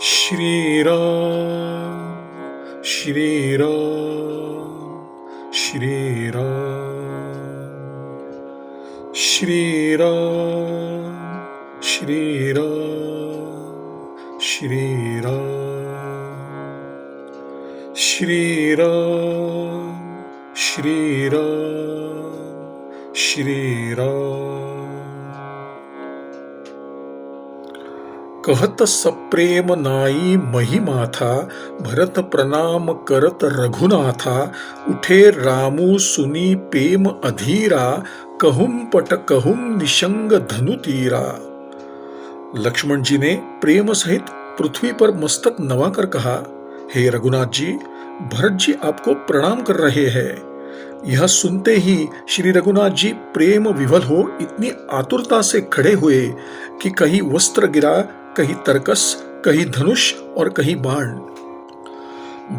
श्री राम श्री राम श्री राम श्री राम श्री राम श्री राम श्री राम श्री राम श्री राम। कहत सप्रेम नाई महिमा था, भरत प्रणाम करत रघुनाथा। उठे रामु सुनी प्रेम अधीरा, कहूम पट कहूम निशंग धनु तीरा। लक्ष्मण जी ने प्रेम सहित पृथ्वी पर मस्तक नवाकर कहा, हे रघुनाथ जी, भरत जी आपको प्रणाम कर रहे हैं। यह सुनते ही श्री रघुनाथ जी प्रेम विवल हो इतनी आतुरता से खड़े हुए कि कहीं वस्त्र गिरा, कहीं तरकस, कहीं धनुष और कहीं बाण।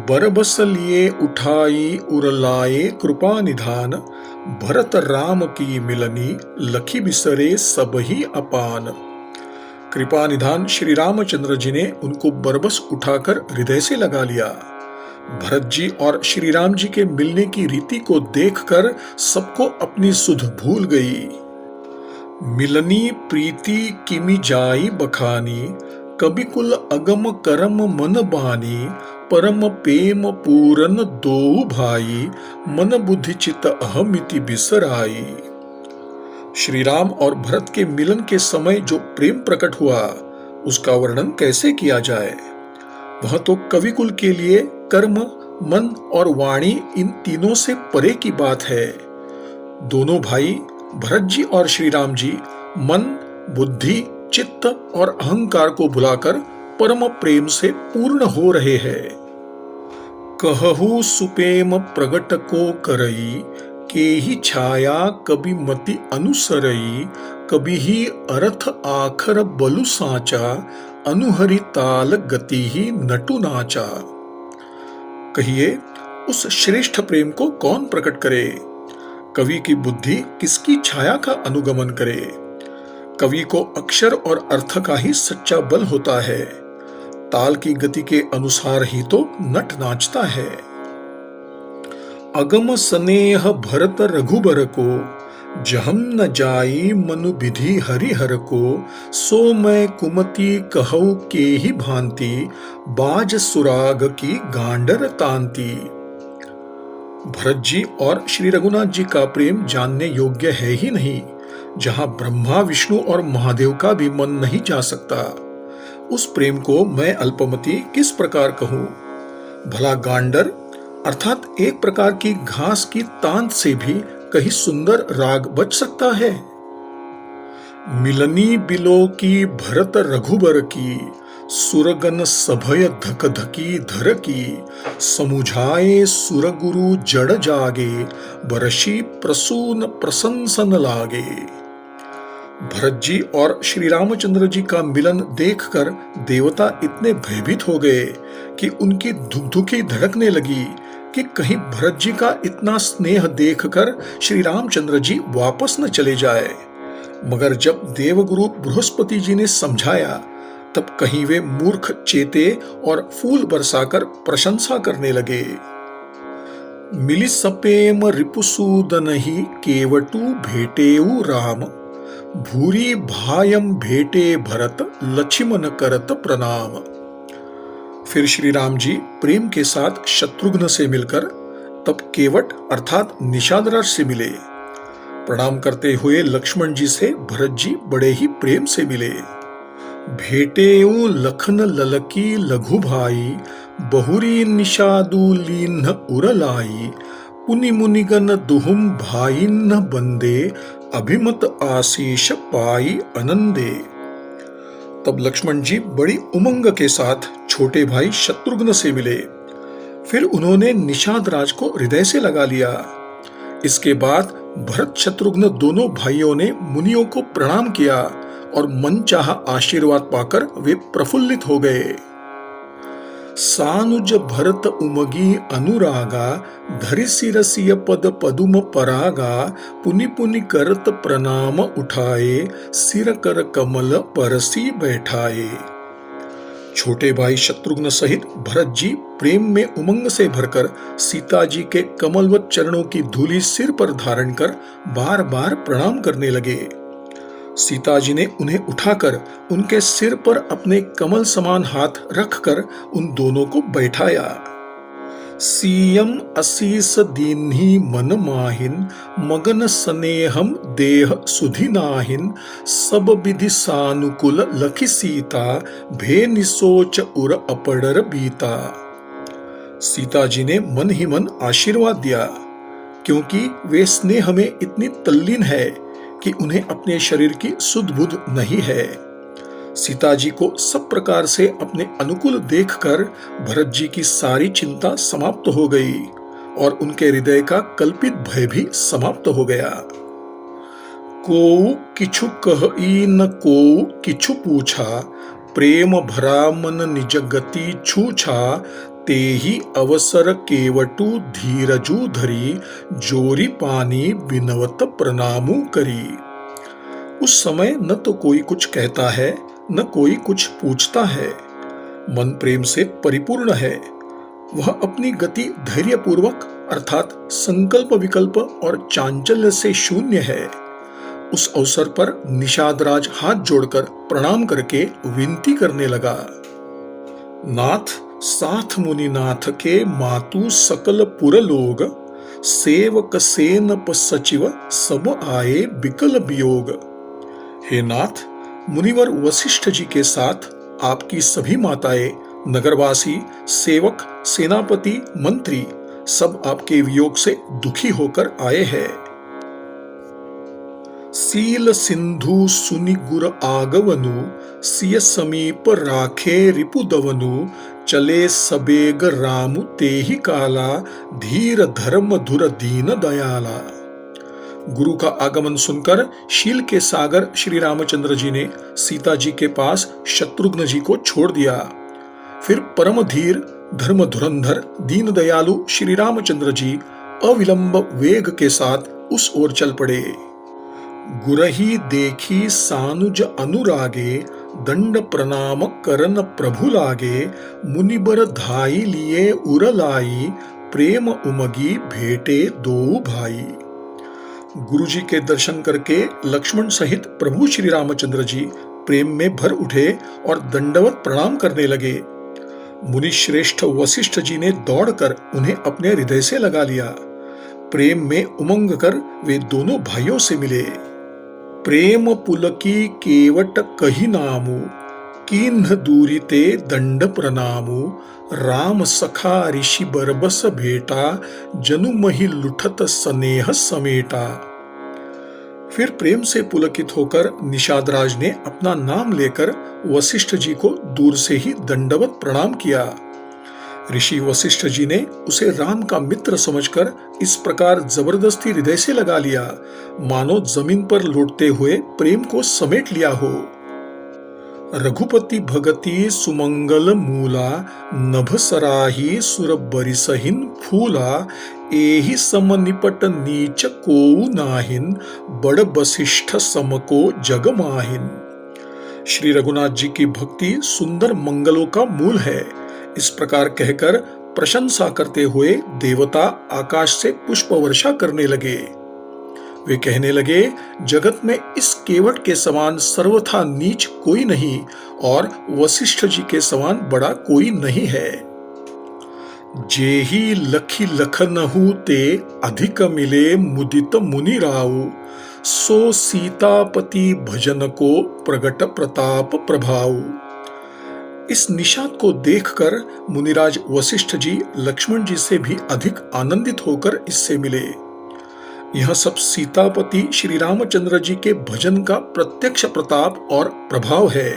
बरबस लिए उठाई उरलाए कृपा निधान, भरत राम की मिलनी लखी बिसरे सबही अपान। कृपा निधान श्री रामचंद्र जी ने उनको बरबस उठाकर हृदय से लगा लिया। भरत जी और श्री राम जी के मिलने की रीति को देखकर सबको अपनी सुध भूल गई। मिलनी प्रीति किमि जाई बखानी, कवि कुल अगम करम मन बानी। परम प्रेम पूरन दो भाई, मन बुद्धि चित अहमिति बिसराई। श्री राम और भरत के मिलन के समय जो प्रेम प्रकट हुआ, उसका वर्णन कैसे किया जाए। वह तो कवि कुल के लिए कर्म, मन और वाणी इन तीनों से परे की बात है। दोनों भाई भरत जी और श्री राम जी मन, बुद्धि, चित्त और अहंकार को भुलाकर परम प्रेम से पूर्ण हो रहे हैं। कहहु सुप्रेम प्रगट को करई, केहि छाया कभी मति अनुसरई। कभी ही अर्थ आखर बलु साचा, अनुहरि ताल गति ही नटु नाचा। कहिए, उस श्रेष्ठ प्रेम को कौन प्रकट करे। कवि की बुद्धि किसकी छाया का अनुगमन करे। कवि को अक्षर और अर्थ का ही सच्चा बल होता है। ताल की गति के अनुसार ही तो नट नाचता है। अगम स्नेह भरत रघुबर को, जहम न जाई मनु विधि हरिहर को। सो मैं कुमति कहऊ के ही भांति, बाज सुराग की गांडर तांती। भरत जी और श्री रघुनाथ जी का प्रेम जानने योग्य है ही नहीं। जहां ब्रह्मा, विष्णु और महादेव का भी मन नहीं जा सकता, उस प्रेम को मैं अल्पमति किस प्रकार कहूं। भला गांडर अर्थात एक प्रकार की घास की तांत से भी कहीं सुंदर राग बच सकता है। मिलनी बिलो की भरत रघुबर की, सुरगन सभय धक धकी धर की। समुझाए सुरगुरु जड़ जागे, बरसी प्रसून प्रशंसन लागे। भरत जी और श्री रामचंद्र जी का मिलन देखकर देवता इतने भयभीत हो गए कि उनकी धुकधुकी धड़कने लगी कि कहीं भरत जी का इतना स्नेह देखकर श्री रामचंद्र जी वापस न चले जाए। मगर जब देवगुरु बृहस्पति जी ने समझाया, तब कहीं वे मूर्ख चेते और फूल बरसाकर प्रशंसा करने लगे। मिली सपेम रिपुसूदन ही, केवटू भेटेऊ राम। भूरी भायम भेटे भरत, लक्ष्मण करत प्रणाम। फिर श्री राम जी प्रेम के साथ शत्रुघ्न से मिलकर तब केवट अर्थात निषादराज से मिले। प्रणाम करते हुए लक्ष्मण जी से भरत जी बड़े ही प्रेम से मिले। भेटेऊ लखन ललकी लघु भाई, बहुरी निषादु लीन उरलाई। पुनि मुनिगन दुहुम भाईन बंदे, अभिमत आशीष पाई आनंदे। तब लक्ष्मण जी बड़ी उमंग के साथ छोटे भाई शत्रुघ्न से मिले। फिर उन्होंने निषाद राज को हृदय से लगा लिया। इसके बाद भरत शत्रुघ्न दोनों भाइयों ने मुनियों को प्रणाम किया और मनचाहा आशीर्वाद पाकर वे प्रफुल्लित हो गए। सानुज भरत उमगी अनुरागा, धरि सिरसिय पद पदुम परागा। पुनि पुनि करत प्रणाम उठाए, सिर कर कमल परसी बैठाए। छोटे भाई शत्रुघ्न सहित भरत जी प्रेम में उमंग से भरकर सीता जी के कमलवत चरणों की धूलि सिर पर धारण कर बार बार प्रणाम करने लगे। सीता जी ने उन्हें उठाकर उनके सिर पर अपने कमल समान हाथ रखकर उन दोनों को बैठाया। सीयम असीस दीन्ही मन माहिन, मगन स्नेहम देह सुधि नाहिन, सब विधि सानुकूल लखी सीता, भे निसोच उर अपडर बीता। सीता जी ने मन ही मन आशीर्वाद दिया, क्योंकि वे स्नेह में इतनी तल्लीन है कि उन्हें अपने शरीर की सुध बुध नहीं है। सीता जी को सब प्रकार से अपने अनुकूल देखकर भरत जी की सारी चिंता समाप्त हो गई और उनके हृदय का कल्पित भय भी समाप्त हो गया। को किछु कही न को किछु पूछा, प्रेम भरा मन निज गति छूछा, तेहि अवसर केवटु धीरजु धरी, जोरी पानी बिनवत प्रणामु करी। उस समय न तो कोई कुछ कहता है न कोई कुछ पूछता है। मन प्रेम से परिपूर्ण है। वह अपनी गति धैर्यपूर्वक अर्थात संकल्प विकल्प और चांचल्य से शून्य है। उस अवसर पर निषादराज हाथ जोड़कर प्रणाम करके विनती करने लगा। नाथ साथ मुनिनाथ के मातु सकल पुर लोग, सेवक सेनप सचिव सब आए बिकल वियोग। हे नाथ, मुनिवर वशिष्ठ जी के साथ आपकी सभी माताएं, नगरवासी, सेवक, सेनापति, मंत्री सब आपके वियोग से दुखी होकर आए हैं। सील सिंधु सुनि गुर आगवनु, सिय समीप राखे रिपुदवनु, चले सबेग रामु तेहि काला, धीर धर्म धुर दीन दयाला। गुरु का आगमन सुनकर शील के सागर श्री रामचंद्र जी ने सीता जी के पास शत्रुघ्न जी को छोड़ दिया। फिर परम धीर धर्म धुरंधर दीन दयालु श्री रामचंद्र जी अविलंब वेग के साथ उस ओर चल पड़े। गुरही देखी सानुज अनुरागे, दंड प्रणाम करन प्रभु लागे, मुनिबर धाई लिए उर लाई, प्रेम उमगी भेटे दो भाई। गुरु जी के दर्शन करके लक्ष्मण सहित प्रभु श्री रामचंद्र जी प्रेम में भर उठे और दंडवत प्रणाम करने लगे। मुनि श्रेष्ठ वशिष्ठ जी ने दौड़कर उन्हें अपने हृदय से लगा लिया। प्रेम में उमंग कर वे दोनों भाइयों से मिले। प्रेम पुलकी केवट कही नामु, कीन्ह दूरी ते दंड प्रणामु, राम सखा ऋषि बरबस भेटा, जनु मही लुठत स्नेह समेटा। फिर प्रेम से पुलकित होकर निषादराज ने अपना नाम लेकर वशिष्ठ जी को दूर से ही दंडवत प्रणाम किया। ऋषि वशिष्ठ जी ने उसे राम का मित्र समझकर इस प्रकार जबरदस्ती हृदय से लगा लिया, मानो जमीन पर लौटते हुए प्रेम को समेट लिया हो। रघुपति भगति सुमंगल मूला, नभ सराही सुर बरिसहिन फूला, एहि सम निपट नीच कोउ नाहिन, बड़ वशिष्ठ समको जग माहिन। श्री रघुनाथ जी की भक्ति सुंदर मंगलों का मूल है। इस प्रकार कहकर प्रशंसा करते हुए देवता आकाश से पुष्प वर्षा करने लगे। वे कहने लगे, जगत में इस केवट के समान सर्वथा नीच कोई नहीं और वशिष्ठ जी के समान बड़ा कोई नहीं है। जेहि लखी लखनहु ते अधिक मिले मुदित मुनि राउ, सो सीतापति भजन को प्रगट प्रताप प्रभाव। इस निषाद को देखकर मुनिराज वशिष्ठ जी लक्ष्मण जी से भी अधिक आनंदित होकर इससे मिले। यह सब सीतापति श्री रामचंद्र जी के भजन का प्रत्यक्ष प्रताप और प्रभाव है।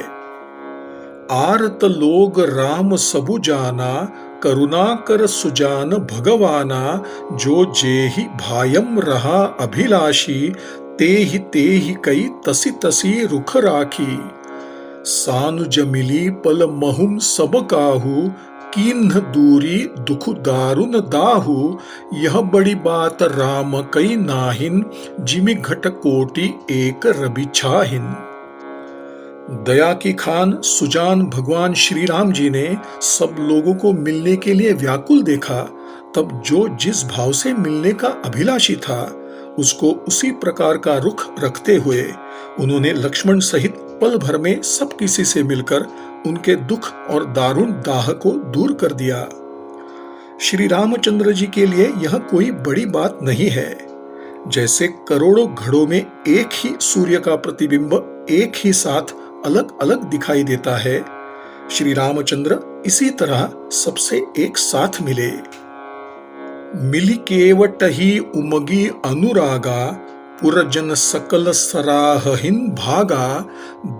आरत लोग राम सबु जाना, करुणा कर सुजान भगवाना, जो जेहि भायम रहा अभिलाषी, तेहि कई तसी तसी रुख राखी। सानुज मिली पल महुम सब काहू, कीन्ह दूरी दुख दारुन दाहू, यह बड़ी बात राम कई नाहिन, जिमि घट कोटि एक रवि छाहिन। दया की खान सुजान भगवान श्री राम जी ने सब लोगों को मिलने के लिए व्याकुल देखा, तब जो जिस भाव से मिलने का अभिलाषी था उसको उसी प्रकार का रुख रखते हुए उन्होंने लक्ष्मण सहित पल भर में सब किसी से मिलकर उनके दुख और दारुण दाह को दूर कर दिया। श्री रामचंद्र जी के लिए यह कोई बड़ी बात नहीं है। जैसे करोड़ों घड़ों में एक ही सूर्य का प्रतिबिंब एक ही साथ अलग अलग दिखाई देता है, श्री रामचंद्र इसी तरह सबसे एक साथ मिले। मिली केवट ही उमगी अनुरागा, पुरजन सकल सराहहिन भागा,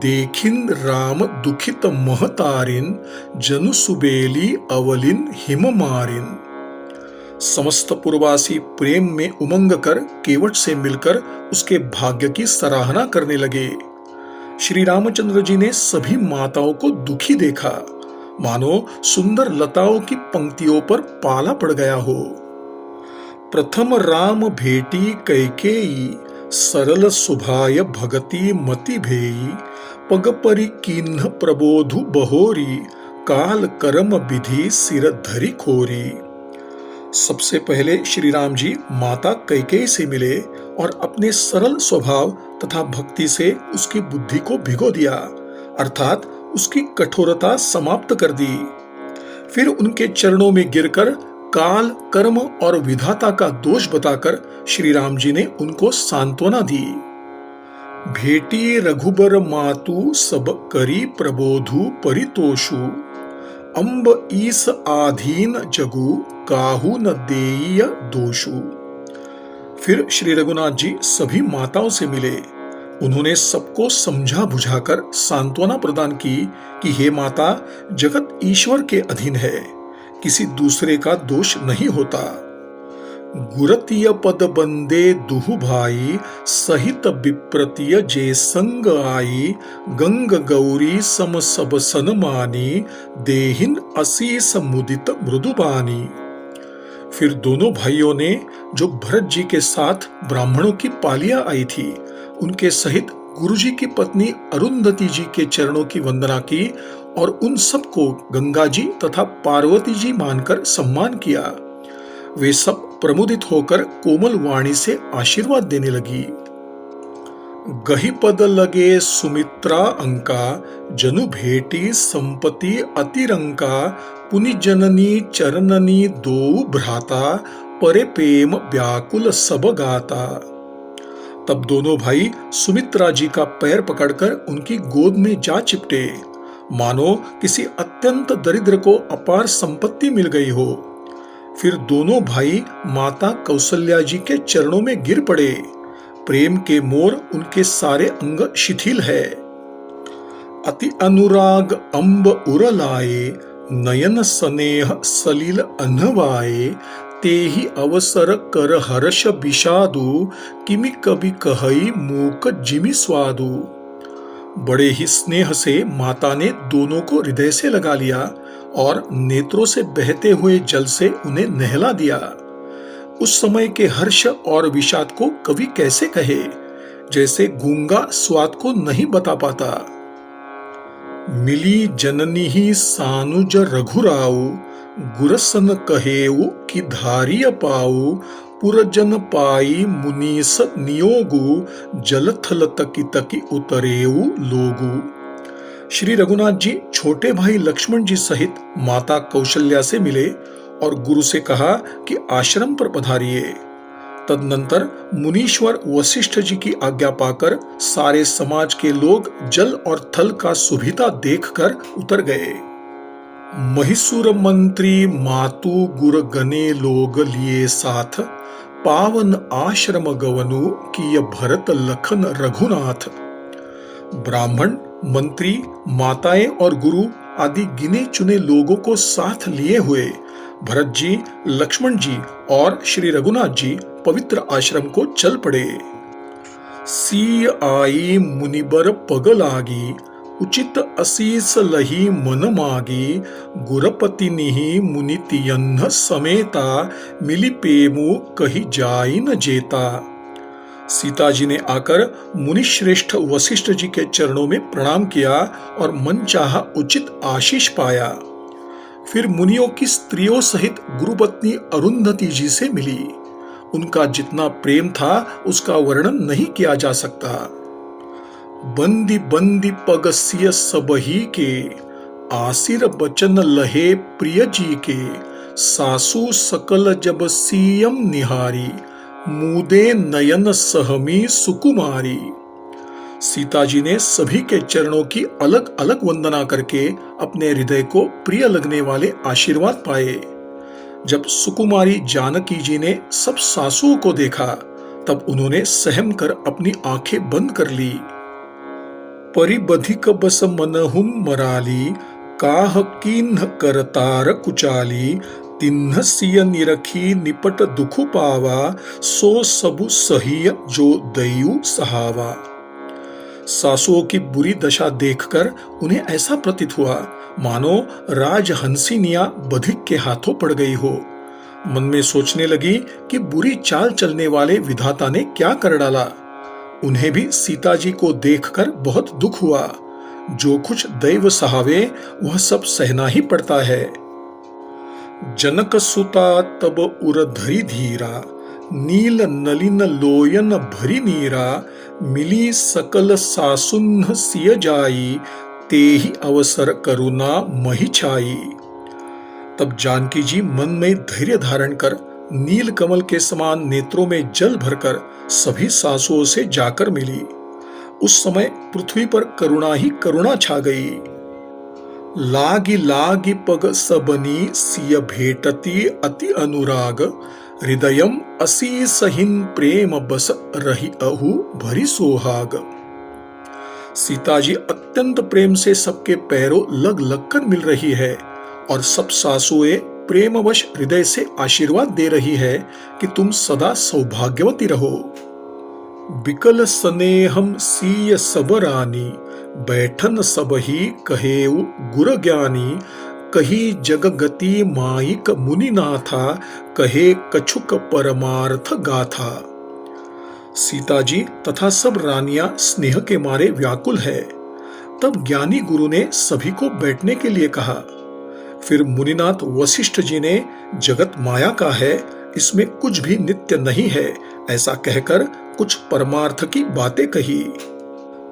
देखिन राम दुखित महतारिन, जनु सुबेली अवलिन हिम मारिन। समस्त पुरवासी प्रेम में उमंग कर केवट से मिलकर उसके भाग्य की सराहना करने लगे। श्री रामचंद्र जी ने सभी माताओं को दुखी देखा, मानो सुंदर लताओं की पंक्तियों पर पाला पड़ गया हो। प्रथम राम भेटी कैकेयी, सरल सुभाय भगति मति भेई, पग परि कीन्ह प्रबोधु बहोरी, काल कर्म विधि सिर धरि खोरी। सबसे पहले श्री राम जी माता कैकेयी से मिले और अपने सरल स्वभाव तथा भक्ति से उसकी बुद्धि को भिगो दिया, अर्थात उसकी कठोरता समाप्त कर दी। फिर उनके चरणों में गिरकर काल कर्म और विधाता का दोष बताकर श्री राम जी ने उनको सांत्वना दी। भेटी रघुबर मातु सब करी प्रबोधु परितोषु, अम्ब ईस आधीन जगु काहू न देय दोषु। फिर श्री रघुनाथ जी सभी माताओं से मिले। उन्होंने सबको समझा बुझाकर सांत्वना प्रदान की कि हे माता, जगत ईश्वर के अधीन है, किसी दूसरे का दोष नहीं होता। गुरतीय पद बंदे दुहु भाई, सहित विप्रतीय जे संग आई, गंग गौरी सम सब सनमानी, देहिन असीस मुदित मृदुबानी। फिर दोनों भाइयों ने जो भरत जी के साथ ब्राह्मणों की पालियां आई थी, उनके सहित गुरुजी की पत्नी अरुंधति जी के चरणों की वंदना की और उन सबको गंगा जी तथा पार्वती जी मानकर सम्मान किया। वे सब प्रमुदित होकर कोमल वाणी से आशीर्वाद देने लगी। गही पद लगे सुमित्रा अंका, जनु भेटी संपत्ति अतिरंका, पुनि जननी चरणनी दो भ्राता, परे प्रेम व्याकुल सब गाता। तब दोनों भाई सुमित्रा जी का पैर पकड़कर उनकी गोद में जा चिपटे, मानो किसी अत्यंत दरिद्र को अपार संपत्ति मिल गई हो। फिर दोनों भाई माता कौशल्या जी के चरणों में गिर पड़े। प्रेम के मोर उनके सारे अंग शिथिल है। अति अनुराग अंब उरलाए, नयन स्नेह सलिल अनवाए, तेहि अवसर कर हर्ष विषादु, किमि कवि कहई मूक जिमि स्वादु। बड़े ही स्नेह से माता ने दोनों को हृदय से लगा लिया और नेत्रों से बहते हुए जल से उन्हें नहला दिया। उस समय के हर्ष और विषाद को कवि कैसे कहे, जैसे गूंगा स्वाद को नहीं बता पाता। मिली जननी ही सानुज रघुराऊ, गुरसन कहेऊ कि धारिय पाऊ, पुरजन पाई मुनीस नियोगु, जल थल तकी तकी उतरेऊ लोगु। श्री रघुनाथ जी छोटे भाई लक्ष्मण जी सहित माता कौशल्या से मिले और गुरु से कहा कि आश्रम पर पधारिए। तदनंतर मुनीश्वर वशिष्ठ जी की आज्ञा पाकर सारे समाज के लोग जल और थल का सुभिता देखकर उतर गए। महिषुर मंत्री मातु गुर गने लोग लिए साथ, पावन आश्रम गवनु किय भरत लखन रघुनाथ। ब्राह्मण, मंत्री, माताएं और गुरु आदि गिने चुने लोगों को साथ लिए हुए भरत जी, लक्ष्मण जी और श्री रघुनाथ जी पवित्र आश्रम को चल पड़े। सी आई मुनिबर पग लागी, उचित असीस लही मन मागी, गुरपति निहि मुनितियन्ह समेता, मिली पेमु कही जाई न जेता। सीता जी ने आकर मुनि श्रेष्ठ वशिष्ठ जी के चरणों में प्रणाम किया और मनचाहा उचित आशीष पाया। फिर मुनियों की स्त्रियों सहित गुरुपत्नी अरुंधति जी से मिली। उनका जितना प्रेम था उसका वर्णन नहीं किया जा सकता। बंदी बंदी पगसिय सबही के, आसिर बचन लहे प्रिय जी के, सासु सकल जब सीयम निहारी, मुदे नयन सहमी सुकुमारी। सीता जी ने सभी के चरणों की अलग अलग वंदना करके अपने हृदय को प्रिय लगने वाले आशीर्वाद पाए। जब सुकुमारी जानकी जी ने सब सासुओं को देखा तब उन्होंने सहम कर अपनी आंखें बंद कर ली। परिबधिक बस मनहुम मराली, काह कीन्ह करतार कुचाली, तिन्ह सिय निरखी निपट दुखु पावा, सो सबु सहिय जो दयु सहावा। सासुओं की बुरी दशा देखकर उन्हें ऐसा प्रतीत हुआ मानो राजहंसिनियां बधिक के हाथों पड़ गई हो। मन में सोचने लगी कि बुरी चाल चलने वाले विधाता ने क्या कर डाला। उन्हें भी सीता जी को देखकर बहुत दुख हुआ। जो कुछ दैव सहावे वह सब सहना ही पड़ता है। जनक सुता तब उर धरी धीरा, नील नलिन लोयन भरी नीरा, मिली सकल सासुन्ह सिय जाई, तेहि अवसर करुणा मही छाई। तब जानकी जी मन में धैर्य धारण कर नील कमल के समान नेत्रों में जल भरकर सभी सासुओं से जाकर मिली। उस समय पृथ्वी पर करुणा ही करुणा छा गई। लागी लागी पग सबनी सिय भेटती अति अनुराग, हृदयम असीसहिन प्रेम बस रही अहु भरी सोहाग। सीता जी अत्यंत प्रेम से सबके पैरों लग लग कर मिल रही है और सब सासुएं प्रेमवश हृदय से आशीर्वाद दे रही है कि तुम सदा सौभाग्यवती रहो। बिकल स्नेहम सीय सबरानी, बैठन सबही कहेउ गुर ज्ञानी, कही जगगति माइक मुनिनाथा, कहे कछुक परमार्थ गाथा। सीता जी तथा सब रानियां स्नेह के मारे व्याकुल है। तब ज्ञानी गुरु ने सभी को बैठने के लिए कहा। फिर मुनिनाथ वशिष्ठ जी ने जगत माया का है, इसमें कुछ भी नित्य नहीं है, ऐसा कहकर कुछ परमार्थ की बातें कही।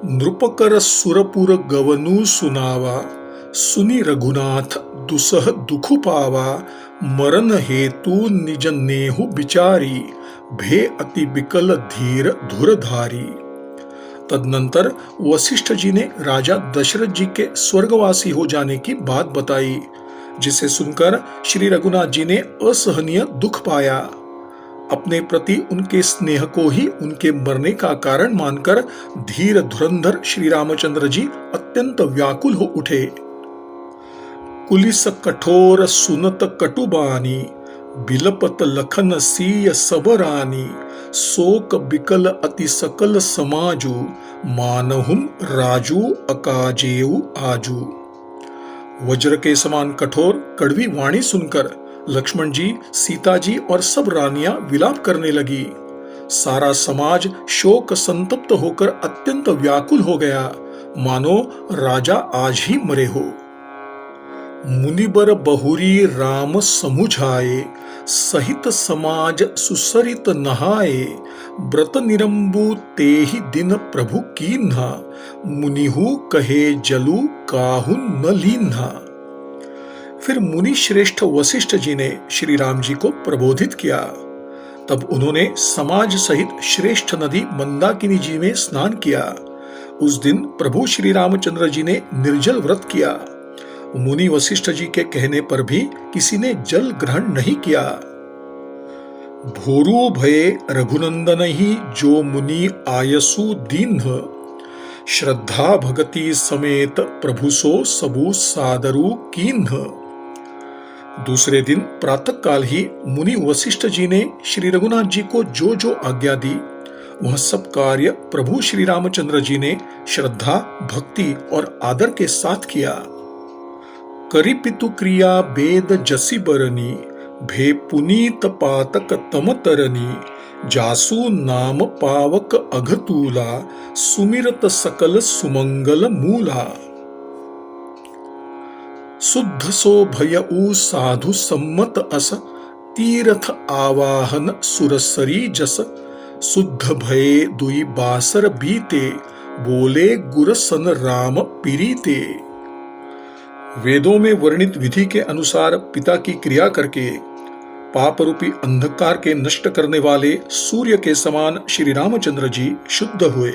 नृपकर सुरपुर गवनु सुनावा, सुनी रघुनाथ दुसह दुखु पावा, मरण हेतु निज नेहु बिचारी, भे अति बिकल धीर धुरधारी। तदनंतर वशिष्ठ जी ने राजा दशरथ जी के स्वर्गवासी हो जाने की बात बताई, जिसे सुनकर श्री रघुनाथ जी ने असहनीय दुख पाया। अपने प्रति उनके स्नेह को ही उनके मरने का कारण मानकर धीर धुरंधर श्री रामचंद्र जी अत्यंत व्याकुल हो उठे। कुलिस कठोर सुनत कटुबानी, बिलपत लखन सीय सबरानी, शोक बिकल अति सकल समाजु, मानहुम राजू अकाजेऊ आजू। वज्र के समान कठोर कड़वी वाणी सुनकर लक्ष्मण जी, सीता जी और सब रानियां विलाप करने लगी। सारा समाज शोक संतप्त होकर अत्यंत व्याकुल हो गया, मानो राजा आज ही मरे हो। मुनिबर बहुरी राम समुझाए, सहित समाज सुसरित नहाए, व्रत निरंबु तेहि दिन प्रभु कीन्हा, मुनिहु कहे जलु काहु न लीन्हा। फिर मुनि श्रेष्ठ वशिष्ठ जी ने श्री राम जी को प्रबोधित किया। तब उन्होंने समाज सहित श्रेष्ठ नदी मंदाकिनी जी में स्नान किया। उस दिन प्रभु श्री रामचंद्र जी ने निर्जल व्रत किया। मुनि वशिष्ठ जी के कहने पर भी किसी ने जल ग्रहण नहीं किया। भोरु भये रघुनंदन ही जो मुनि आयसु दीन्ह, श्रद्धा भगति समेत प्रभु सो सबु सादरु कीन्ह। दूसरे दिन प्रातः काल ही मुनि वशिष्ठ जी ने श्री रघुनाथ जी को जो जो आज्ञा दी वह सब कार्य प्रभु श्री रामचंद्र जी ने श्रद्धा भक्ति और आदर के साथ किया। करी पितु क्रिया वेद जसी बरनी, भे पुनीत पातक तम तरनी, जासु नाम पावक अघतूला, सुमिरत सकल सुमंगल मूला। शुद्ध सो भयऊ साधु सम्मत अस, तीर्थ आवाहन सुरसरी जस, शुद्ध भये दुई बासर बीते, बोले गुर सन राम पीरीते। वेदों में वर्णित विधि के अनुसार पिता की क्रिया करके पाप रूपी अंधकार के नष्ट करने वाले सूर्य के समान श्री रामचंद्र जी शुद्ध हुए।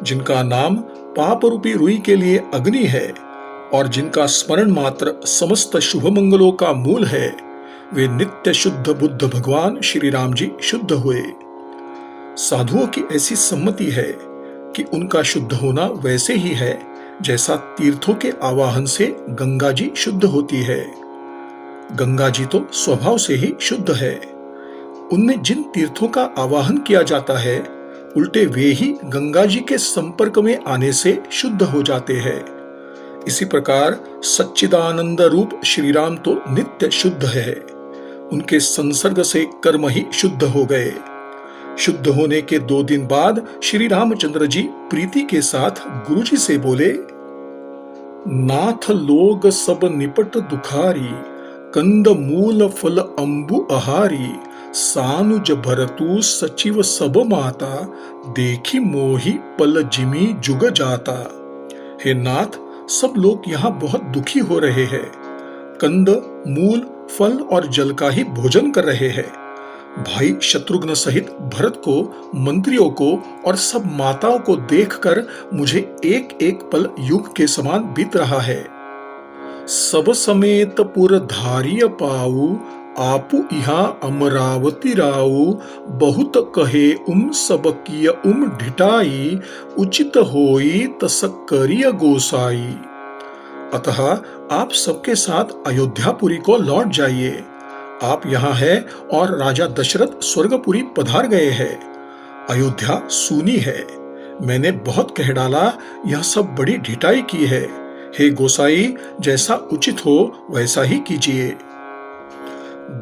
जिनका नाम पाप रूपी रुई के लिए अग्नि है और जिनका स्मरण मात्र समस्त शुभ मंगलों का मूल है, वे नित्य शुद्ध बुद्ध भगवान श्री राम जी शुद्ध हुए। साधुओं की ऐसी सम्मति है कि उनका शुद्ध होना वैसे ही है जैसा तीर्थों के आवाहन से गंगा जी शुद्ध होती है। गंगा जी तो स्वभाव से ही शुद्ध है। उनमें जिन तीर्थों का आवाहन किया जाता है, उल्टे वे ही गंगा जी के संपर्क में आने से शुद्ध हो जाते हैं। इसी प्रकार सच्चिदानंद रूप श्री राम तो नित्य शुद्ध है। उनके संसर्ग से कर्म ही शुद्ध हो गए। शुद्ध होने के 2 दिन बाद श्री रामचंद्र जी प्रीति के साथ गुरु जी से बोले, नाथ लोग सब निपट दुखारी, कंद मूल फल अंबु आहारी, सानुज भरतु सचिव सब माता, देखी मोही पल जिमी जुग जाता। हे नाथ, सब लोग यहाँ बहुत दुखी हो रहे हैं। कंद, मूल, फल और जल का ही भोजन कर रहे हैं। भाई शत्रुघ्न सहित भरत को, मंत्रियों को और सब माताओं को देखकर मुझे एक एक पल युग के समान बीत रहा है। सब समेत पुर धारिय पाऊ, आपु इहा अमरावती राऊ, बहुत कहे सब किय ढिठाई, उचित होई तस करिय गोसाई। अतः आप सबके साथ अयोध्यापुरी को लौट जाइए। आप यहाँ हैं और राजा दशरथ स्वर्गपुरी पधार गए हैं। अयोध्या सूनी है। मैंने बहुत कह डाला, यह सब बड़ी ढिठाई की है। हे गोसाई, जैसा उचित हो वैसा ही कीजिए।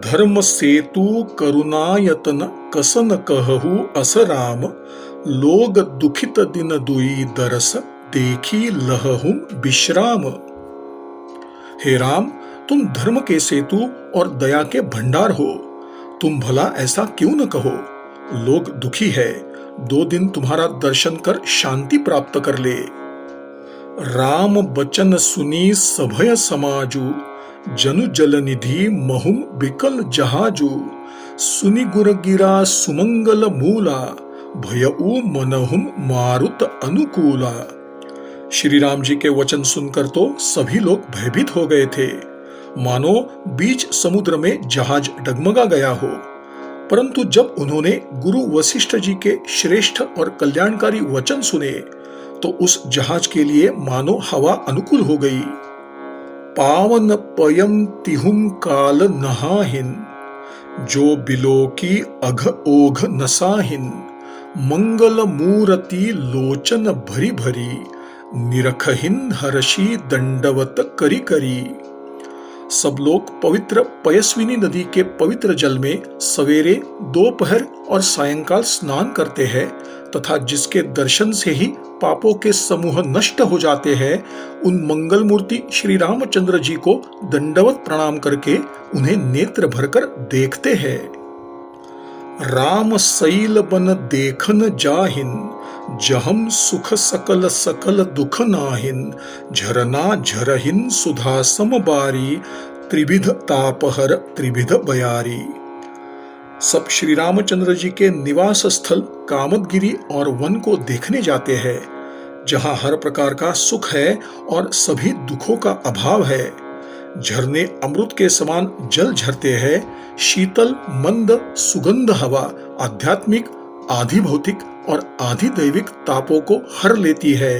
धर्म सेतु करुणायतन कसन कहु असराम, लोग दुखित दिन दुई दरस, देखी लहहुम विश्राम। हे राम, तुम धर्म के सेतु और दया के भंडार हो। तुम भला ऐसा क्यों न कहो। लोग दुखी है, 2 दिन तुम्हारा दर्शन कर शांति प्राप्त कर ले। राम बचन सुनी सभय समाजू, जनु जल निधि महुम बिकल जहाजू, सुनि गुर गिरा सुमंगल मूला, भयऊ मनहुम मारुत अनुकूला। श्री राम जी के वचन सुनकर तो सभी लोग भयभीत हो गए थे, मानो बीच समुद्र में जहाज डगमगा गया हो। परंतु जब उन्होंने गुरु वशिष्ठ जी के श्रेष्ठ और कल्याणकारी वचन सुने तो उस जहाज के लिए मानो हवा अनुकूल हो गई। पावन पयम तिहुम काल नहाहिन, जो बिलो की अघ ओघ नसाहिन, मंगल मूर्ति लोचन भरी भरी, निरखहिन हर्षी दंडवत करी करी। सब लोग पवित्र पयस्विनी नदी के पवित्र जल में सवेरे, दोपहर और सायंकाल स्नान करते हैं तथा जिसके दर्शन से ही पापों के समूह नष्ट हो जाते हैं, उन मंगल मूर्ति श्री रामचंद्र जी को दंडवत प्रणाम करके उन्हें नेत्र भरकर देखते हैं। राम सैल बन देखन जाहिन, जहम सुख सकल सकल दुख नाहिन, झरना झरहिन सुधा समबारी, त्रिविध तापहर त्रिविध बयारी। सब श्री रामचंद्र जी के निवास स्थल कामदगिरी और वन को देखने जाते हैं, जहां हर प्रकार का सुख है और सभी दुखों का अभाव है। झरने अमृत के समान जल झरते हैं। शीतल मंद सुगंध हवा आध्यात्मिक, आधि भौतिक और आधि दैविक तापों को हर लेती है।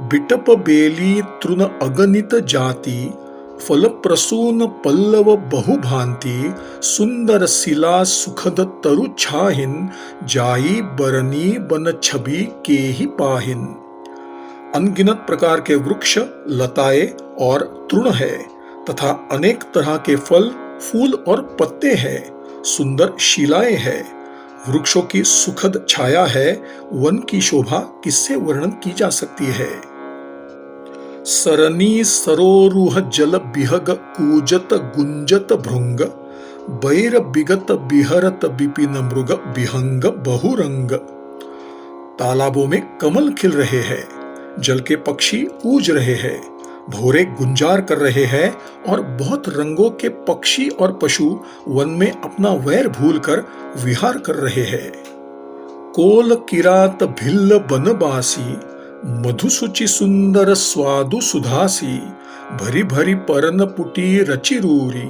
बिटप बेली तृण अगणित जाति, फल प्रसून पल्लव बहुभांति, सुंदर शिला सुखद तरु छाहिन, जाई बरनी बन छवि के ही पाहिन। अनगिनत प्रकार के वृक्ष, लताएं और तृण है तथा अनेक तरह के फल फूल और पत्ते हैं, सुंदर शिलाएं हैं, वृक्षों की सुखद छाया है। वन की शोभा किससे वर्णन की जा सकती है। सरनी सरोरुह जल बिहग कूजत गुंजत भृंग, बैर बिगत बिहरत बिपिन मृग बिहंग बहुरंग। तालाबों में कमल खिल रहे हैं, जल के पक्षी कूज रहे हैं, भौरे गुंजार कर रहे हैं और बहुत रंगों के पक्षी और पशु वन में अपना वैर भूलकर विहार कर रहे हैं। कोल किरात भिल्ल बनबासी, मधुसुचि सुंदर स्वादु सुधासी, भरी भरी परन पुटी रचिरूरी,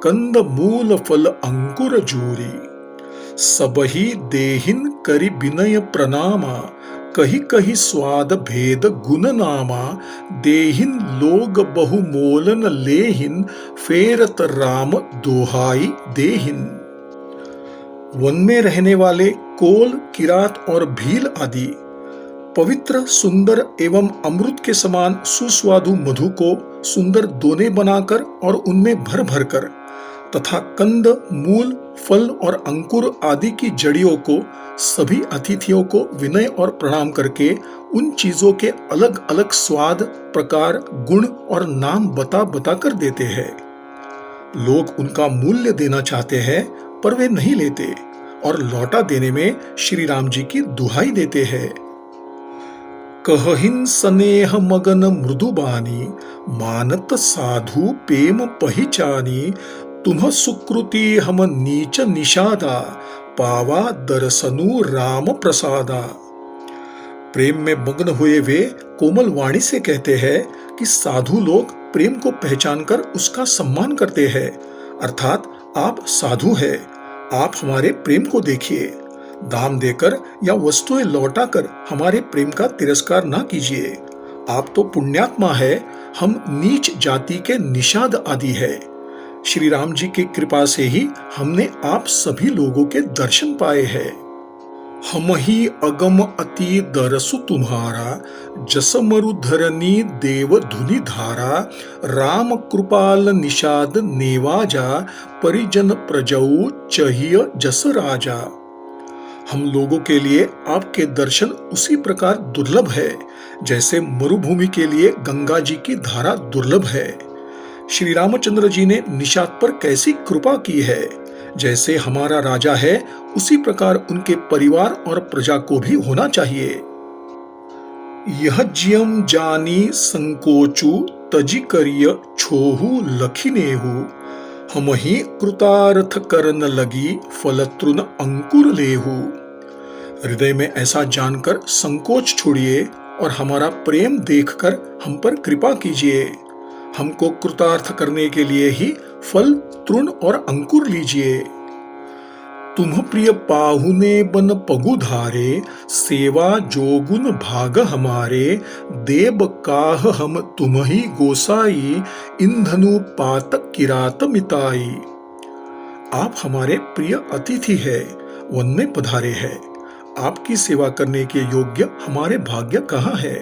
कंद मूल फल अंकुर जूरी। सबही देहिन करि विनय प्रणामा, कही कही स्वाद भेद गुण नामा, देहिन लोग बहु मोलन लेहिन, फेरत राम दोहाई देहिन। वन में रहने वाले कोल, किरात और भील आदि पवित्र, सुंदर एवं अमृत के समान सुस्वादु मधु को सुंदर दोने बनाकर और उनमें भर भर कर तथा कंद, मूल, फल और अंकुर आदि की जड़ियों को सभी अतिथियों को विनय और प्रणाम करके उन चीजों के अलग अलग स्वाद, प्रकार, गुण और नाम बता बता कर देते हैं। लोग उनका मूल्य देना चाहते हैं पर वे नहीं लेते और लौटा देने में श्री राम जी की दुहाई देते हैं। कहहिन स्नेह मगन मृदुबानी, मानत साधु प्रेम पहिचानी, तुम सुकृति हम नीच निषादा, पावा दर्शनु राम प्रसादा। प्रेम में मग्न हुए वे कोमल वाणी से कहते हैं कि साधु लोग प्रेम को पहचानकर उसका सम्मान करते हैं, अर्थात आप साधु हैं, आप हमारे प्रेम को देखिए। दाम देकर या वस्तुएं लौटाकर हमारे प्रेम का तिरस्कार ना कीजिए। आप तो पुण्यात्मा है, हम नीच जाति के निषाद आदि है। श्री राम जी की कृपा से ही हमने आप सभी लोगों के दर्शन पाए हैं। हम ही अगम अति दरसु तुम्हारा, जस मरुधरनी देव धुनि धारा, राम कृपाल निषाद नेवाजा, परिजन प्रजऊ चहिय जस राजा। हम लोगों के लिए आपके दर्शन उसी प्रकार दुर्लभ है जैसे मरुभूमि के लिए गंगा जी की धारा दुर्लभ है। श्री रामचंद्र जी ने निषाद पर कैसी कृपा की है, जैसे हमारा राजा है उसी प्रकार उनके परिवार और प्रजा को भी होना चाहिए। यह जियम जानी संकोचु, तजी करिय छोहु लखिनेहु, हम ही कृतार्थ करन लगी, फलत्रुन अंकुर लेहु। हृदय में ऐसा जानकर संकोच छोड़िए और हमारा प्रेम देखकर हम पर कृपा कीजिए। हमको कृतार्थ करने के लिए ही फल, तृण और अंकुर लीजिए। तुम प्रिय पाहुने बन पगुधारे, सेवा जोगुन भाग हमारे, देव काह हम तुम ही गोसाई, इंधनु पात किरात मिताई। आप हमारे प्रिय अतिथि है, वन में पधारे हैं। आपकी सेवा करने के योग्य हमारे भाग्य कहाँ है।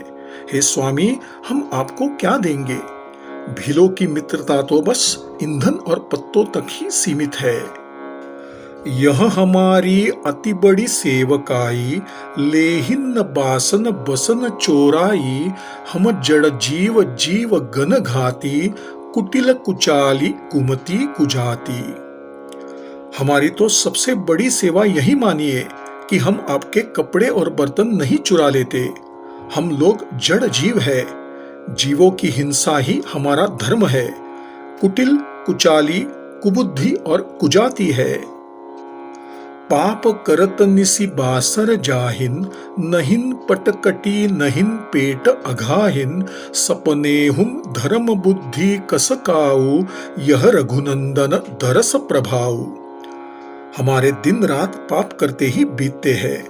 हे स्वामी, हम आपको क्या देंगे। भीलों की मित्रता तो बस ईंधन और पत्तों तक ही सीमित है। यह हमारी अति बड़ी सेवकाई, लेहिन बासन बसन चोराई, हम जड़ जीव जीव गन घाती, कुटिल कुचाली कुमति कुजाती। हमारी तो सबसे बड़ी सेवा यही मानिए कि हम आपके कपड़े और बर्तन नहीं चुरा लेते। हम लोग जड़ जीव है, जीवों की हिंसा ही हमारा धर्म है। कुटिल, कुचाली, कुबुद्धि और कुजाती है। पाप करत निसी बासर जाहिन, नहिन पटकटी नहिन पेट अघाहिन, सपनेहुम धर्म बुद्धि कसकाऊ, यह रघुनंदन दरस प्रभाऊ। हमारे दिन रात पाप करते ही बीतते हैं,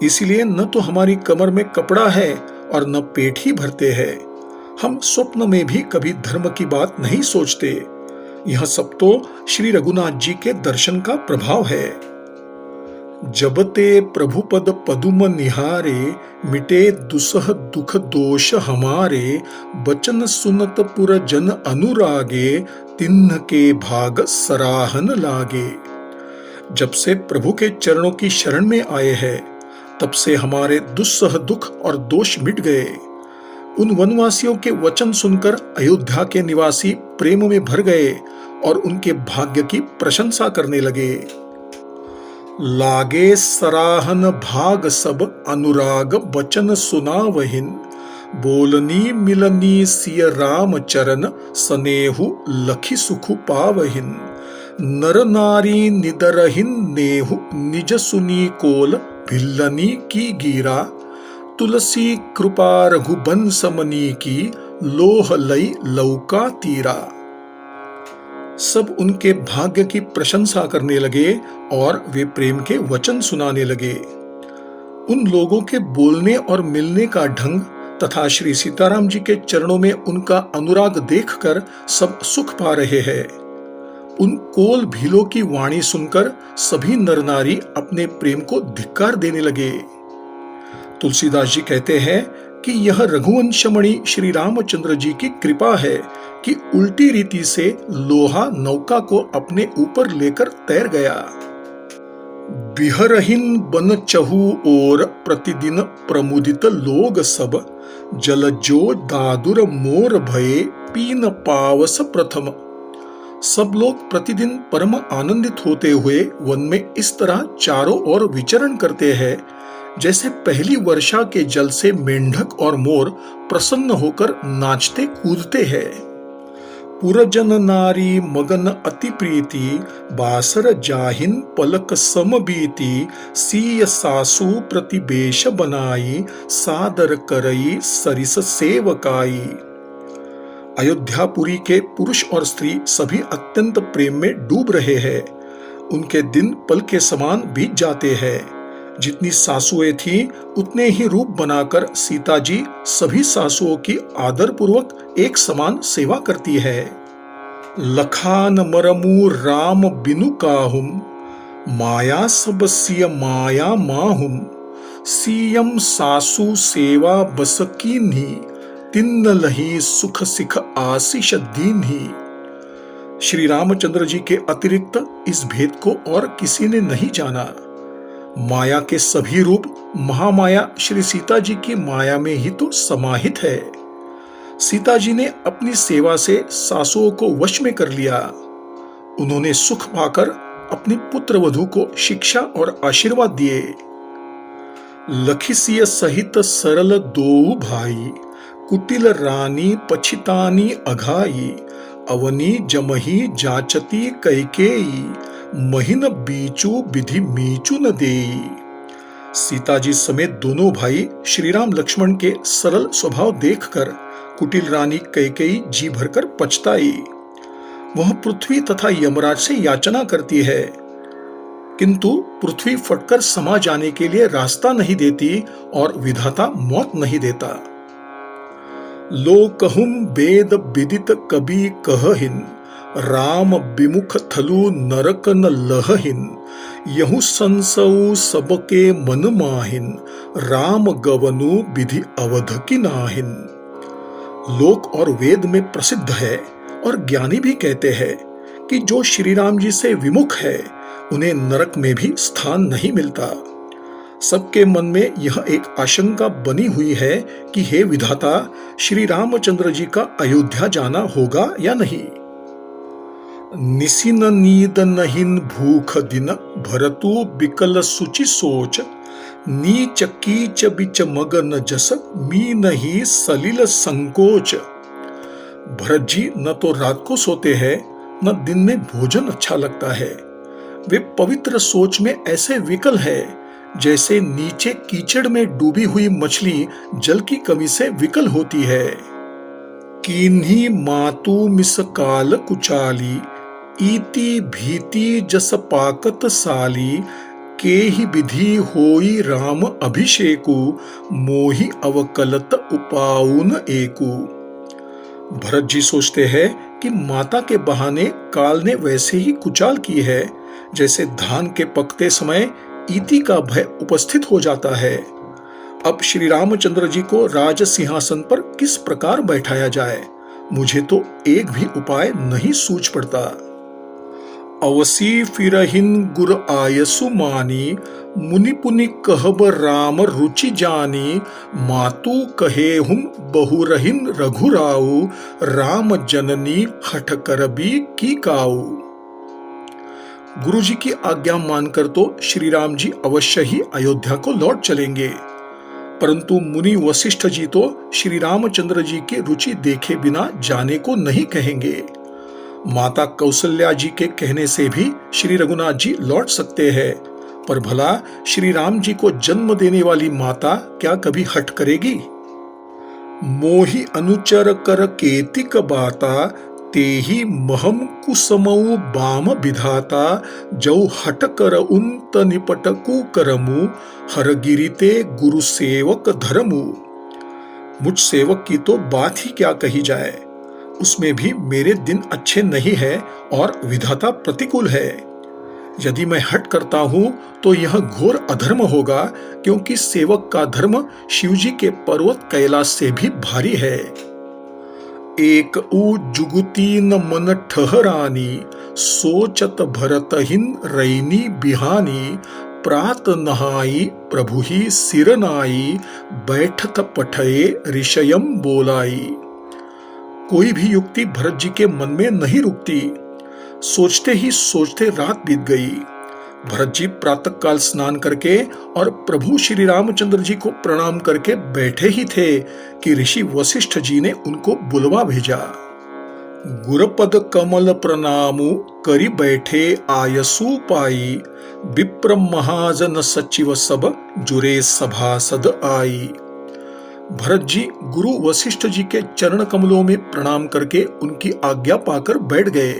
इसलिए न तो हमारी कमर में कपड़ा है और न पेट ही भरते हैं। हम स्वप्न में भी कभी धर्म की बात नहीं सोचते। यह सब तो श्री रघुनाथ जी के दर्शन का प्रभाव है। जबते प्रभुपद पदुम निहारे, मिटे दुसह दुख दोष हमारे, बचन सुनत पुर जन अनुरागे, तिन्ह के भाग सराहन लागे। जब से प्रभु के चरणों की शरण में आए हैं, तब से हमारे दुस्सह दुख और दोष मिट गए। उन वनवासियों के वचन सुनकर अयोध्या के निवासी प्रेम में भर गए और उनके भाग्य की प्रशंसा करने लगे। लागे सराहन भाग सब, अनुराग बचन सुनावहिन, बोलनी मिलनी सिय राम चरण, सनेहु लखि सुखु पावहिन। नर नारी निदरहिन नेहु, निज सुनी कोल भिल्लनी की गिरा, तुलसी कृपा रघुबंश मनी की, लोह लई लौका तीरा। सब उनके भाग्य की प्रशंसा करने लगे और वे प्रेम के वचन सुनाने लगे। उन लोगों के बोलने और मिलने का ढंग तथा श्री सीताराम जी के चरणों में उनका अनुराग देखकर सब सुख पा रहे हैं। उन कोल भीलों की वाणी सुनकर सभी नर नारी अपने प्रेम को धिक्कार देने लगे। तुलसीदास जी कहते हैं कि यह रघुवंशमणि श्री रामचंद्र जी की कृपा है कि उल्टी रीति से लोहा नौका को अपने ऊपर लेकर तैर गया। बिहरहिन बन चहु और, प्रतिदिन प्रमुदित लोग सब, जल जो दादुर मोर भये, पीन पावस प्रथम। सब लोग प्रतिदिन परम आनंदित होते हुए वन में इस तरह चारों ओर विचरण करते हैं जैसे पहली वर्षा के जल से मेंढक और मोर प्रसन्न होकर नाचते कूदते हैं। पुरजन नारी मगन अति प्रीति, बासर जाहिन पलक सम बीती, सीय सासु प्रतिबेश बनाई, सादर करई सरिस सेवकाई। अयोध्यापुरी के पुरुष और स्त्री सभी अत्यंत प्रेम में डूब रहे हैं। उनके दिन पल के समान बीत जाते हैं। जितनी सासुएं थीं, उतने ही रूप बनाकर सीता जी सभी सासुओं की आदर पूर्वक एक समान सेवा करती है। लखान मरमू राम बिनु काहुम, माया सब सिय माया माहुम, सीयम सासु सेवा बस कीन्ही, तिन्न लही सुख सिख आशीष दीन्ही। श्री रामचंद्र जी के अतिरिक्त इस भेद को और किसी ने नहीं जाना। माया के सभी रूप महामाया श्री सीता जी की माया में ही तो समाहित है। सीता जी ने अपनी सेवा से सासुओं को वश में कर लिया। उन्होंने सुख पाकर अपनी पुत्र वधू को शिक्षा और आशीर्वाद दिए। लखिसिय सहित सरल दो भाई, कुटिल रानी पछितानी अघाई, अवनी जमही जाचती कैकेयी, महिन बीचू विधि मीचू न देई। सीता जी समेत दोनों भाई श्री राम लक्ष्मण के सरल स्वभाव देखकर कुटिल रानी कैकेयी जी भरकर पछताई। वह पृथ्वी तथा यमराज से याचना करती है, किंतु पृथ्वी फटकर समा जाने के लिए रास्ता नहीं देती और विधाता मौत नहीं देता। लोकहुम वेद विदित कबि कहहिन, राम विमुख थलु नरक न लहहिन, यहु संसऊ सबके मन माहिन, राम गवनु विधि अवध की नाहिन। लोक और वेद में प्रसिद्ध है और ज्ञानी भी कहते हैं कि जो श्री राम जी से विमुख है उन्हें नरक में भी स्थान नहीं मिलता। सबके मन में यह एक आशंका बनी हुई है कि हे विधाता, श्री रामचंद्र जी का अयोध्या जाना होगा या नहीं। निसिन नीद नहिन भूख दिन, भरतु बिकल सुचि सोच, नीच कीच बिच मगन जस, मी नहीं सलिल संकोच। भरत जी न तो रात को सोते हैं न दिन में भोजन अच्छा लगता है। वे पवित्र सोच में ऐसे विकल है जैसे नीचे कीचड़ में डूबी हुई मछली जल की कमी से विकल होती है। किन्ही मातु मिसकाल कुचाली, इति भीति जस पाकत साली, के ही विधि होई राम अभिषेकु, मोहि अवकलत उपाउन एकु। भरत जी सोचते हैं कि माता के बहाने काल ने वैसे ही कुचाल की है जैसे धान के पकते समय इति का भय उपस्थित हो जाता है। अब श्री रामचंद्र जी को राज सिंहासन पर किस प्रकार बैठाया जाए, मुझे तो एक भी उपाय नहीं सूझ पड़ता। अवसी फिरहिन गुर आयसु मानी, मुनि पुनि कहब राम रुचि जानी, मातु कहे हुम बहुरहिन रघुराऊ, राम जननी हठ करबी की काऊ। गुरु जी की आज्ञा मानकर तो श्री राम जी अवश्य ही अयोध्या को लौट चलेंगे, परंतु मुनि वशिष्ठ जी तो श्री रामचंद्र जी की रुचि देखे बिना जाने को नहीं कहेंगे। माता कौशल्या जी के कहने से भी श्री रघुनाथ जी लौट सकते हैं, पर भला श्री राम जी को जन्म देने वाली माता क्या कभी हठ करेगी? मोहि अनुचर कर केतिक बाता, तेहि महम कुसमऊ बाम विधाता, जौ हट कर उन्त निपटकु करमु, हर गिरिते गुरु सेवक धर्मु। मुझ सेवक की तो बात ही क्या कही जाए, उसमें भी मेरे दिन अच्छे नहीं है और विधाता प्रतिकूल है। यदि मैं हट करता हूं तो यह घोर अधर्म होगा, क्योंकि सेवक का धर्म शिवजी के पर्वत कैलाश से भी भारी है। एक उ जुगुती न मन ठहरानी, सोचत भरतहिन रैनी बिहानी, प्रात नहाई प्रभु ही सिरनाई, बैठत पठये ऋषयम बोलाई। कोई भी युक्ति भरत जी के मन में नहीं रुकती। सोचते ही सोचते रात बीत गई। भरत जी प्रातःकाल स्नान करके और प्रभु श्री रामचंद्र जी को प्रणाम करके बैठे ही थे कि ऋषि वशिष्ठ जी ने उनको बुलवा भेजा। गुरपद कमल प्रणामु करी बैठे आयसु पाई, विप्र महाजन सचिव सब जुरे सभासद आई। भरत जी गुरु वशिष्ठ जी के चरण कमलों में प्रणाम करके उनकी आज्ञा पाकर बैठ गए।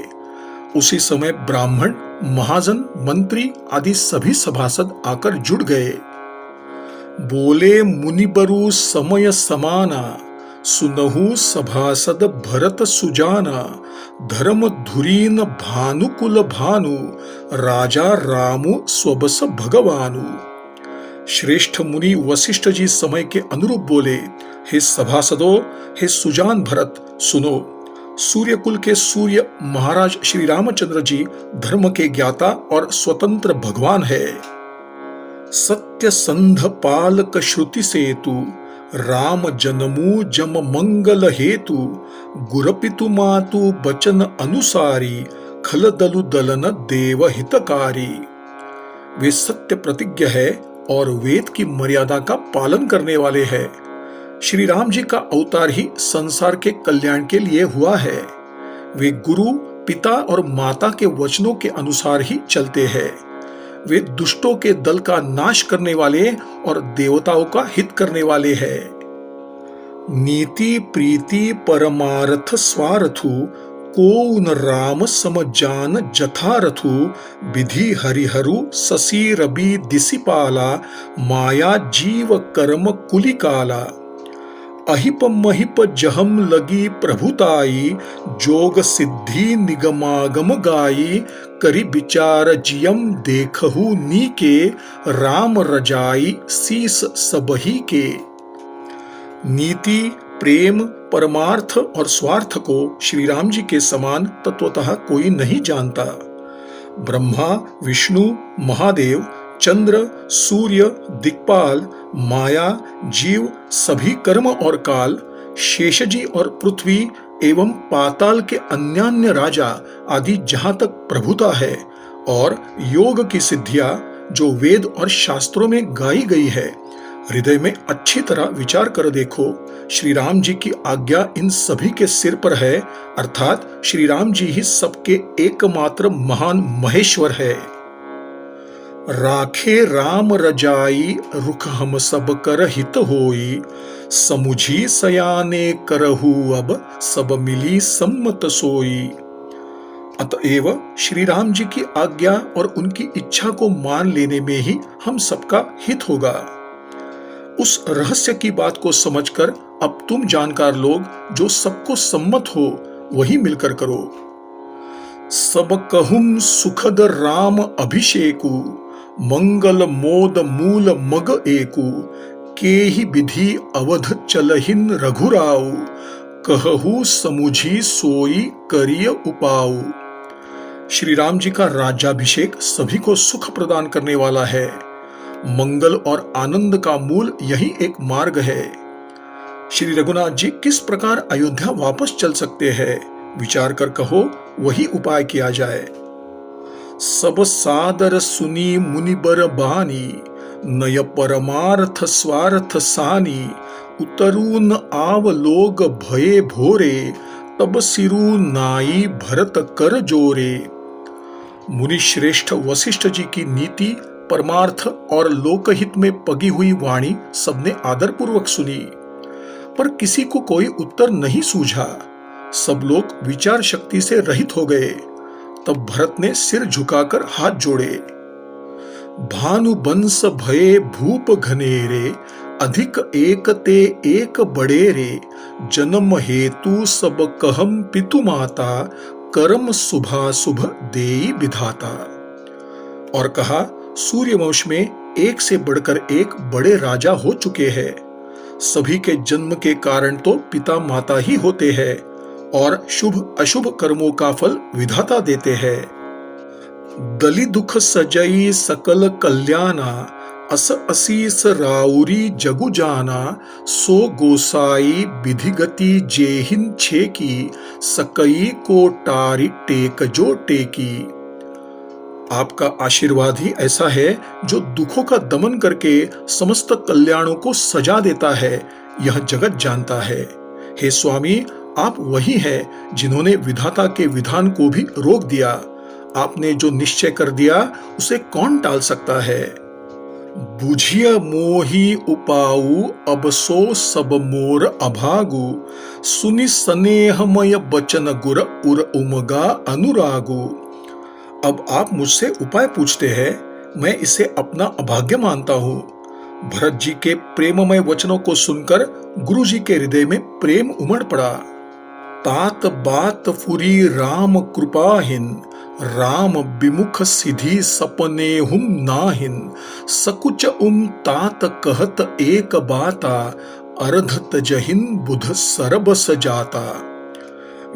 उसी समय ब्राह्मण, महाजन, मंत्री आदि सभी सभासद आकर जुड़ गए। बोले मुनिबरु समय समाना, सुनहु सभासद भरत सुजाना, धर्म धुरीन भानुकुल भानु, राजा रामु स्वबस भगवानु। श्रेष्ठ मुनि वशिष्ठ जी समय के अनुरूप बोले, हे सभासदों, हे सुजान भरत, सुनो। सूर्यकुल के सूर्य महाराज श्री रामचंद्र जी धर्म के ज्ञाता और स्वतंत्र भगवान है। सत्य संध पालक श्रुति सेतु, राम जनमु जम मंगल हेतु, गुरपितु मातु बचन अनुसारी, खल दलु दलन देव हितकारी। वे सत्य प्रतिज्ञ है और वेद की मर्यादा का पालन करने वाले हैं। श्री राम जी का अवतार ही संसार के कल्याण के लिए हुआ है। वे गुरु, पिता और माता के वचनों के अनुसार ही चलते हैं। वे दुष्टों के दल का नाश करने वाले और देवताओं का हित करने वाले हैं। नीति प्रीति परमार्थ स्वार्थु, को न राम सम जान जथारथु, विधि हरिहरु ससी रवि दिसिपाला, माया जीव कर्म कुलिकाला। अहिप महिप जहम लगी प्रभुताई, जोग सिद्धि निगमागम गाई, करी विचार जियम देखहु नीके, राम रजाई शीस सबही के। नीति, प्रेम, परमार्थ और स्वार्थ को श्री राम जी के समान तत्वतः कोई नहीं जानता। ब्रह्मा, विष्णु, महादेव, चंद्र, सूर्य, दिक्पाल, माया, जीव, सभी कर्म और काल, शेषजी और पृथ्वी एवं पाताल के अन्यान्य राजा आदि जहां तक प्रभुता है, और योग की सिद्धियां जो वेद और शास्त्रों में गाई गई है, हृदय में अच्छी तरह विचार कर देखो। श्री राम जी की आज्ञा इन सभी के सिर पर है, अर्थात श्री राम जी ही सबके एकमात्र महान महेश्वर है। राखे राम रजाई, रुख हम सब कर हित होई, समुझी सयाने करहु अब, सब मिली सम्मत सोई। अतएव श्री राम जी की आज्ञा और उनकी इच्छा को मान लेने में ही हम सबका हित होगा। उस रहस्य की बात को समझकर अब तुम जानकार लोग जो सबको सम्मत हो वही मिलकर करो। सब कहूं सुखद राम अभिषेकु, मंगल मोद मूल मग एकु, केहि विधि अवध चलहिन रघुराऊ, कहहु समुझी सोई करिय उपाऊ। श्री राम जी का राज्याभिषेक सभी को सुख प्रदान करने वाला है। मंगल और आनंद का मूल यही एक मार्ग है। श्री रघुनाथ जी किस प्रकार अयोध्या वापस चल सकते हैं, विचार कर कहो, वही उपाय किया जाए। सब सादर सुनी मुनिबर बानी, नय परमार्थ स्वार्थ सानी, उतरू न आव लोग भये भोरे, तब सिरु नाई भरत कर जोरे। मुनि श्रेष्ठ वशिष्ठ जी की नीति, परमार्थ और लोकहित में पगी हुई वाणी सबने आदरपूर्वक सुनी, पर किसी को कोई उत्तर नहीं सूझा। सब लोग विचार शक्ति से रहित हो गए। तब भरत ने सिर झुकाकर हाथ जोड़े। भानु बंस भये भूप घनेरे, अधिक एक ते एक बड़ेरे, जन्म हेतु सब कहम पितु माता, करम शुभाशुभ देई विधाता। और कहा, सूर्यवंश में एक से बढ़कर एक बड़े राजा हो चुके हैं। सभी के जन्म के कारण तो पिता माता ही होते हैं और शुभ अशुभ कर्मों का फल विधाता देते हैं। दलि दुख सजई सकल कल्याणा, अस असीस राउरी जगु जाना, सो गोसाई विधिगति जेहिन छेकी, सकई को टारी टेक जो टेकी। आपका आशीर्वाद ही ऐसा है जो दुखों का दमन करके समस्त कल्याणों को सजा देता है, यह जगत जानता है। हे स्वामी, आप वही हैं जिन्होंने विधाता के विधान को भी रोक दिया। आपने जो निश्चय कर दिया उसे कौन टाल सकता है। बुझिया मोहि उपाऊ, अब सो सब मोर अभागु, सुनि स्नेहमय बचन गुर उर उमगा अनुरागु। अब आप मुझसे उपाय पूछते हैं, मैं इसे अपना अभाग्य मानता हूं। भरत जी के प्रेममय वचनों को सुनकर गुरु जी के हृदय में प्रेम उमड़ पड़ा। तात बात फुरी राम कृपाहिन, राम विमुख सिधि सपने हुम नाहिन, सकुच तात कहत एक बाता, अर्धत जहिन बुध सरब सजाता।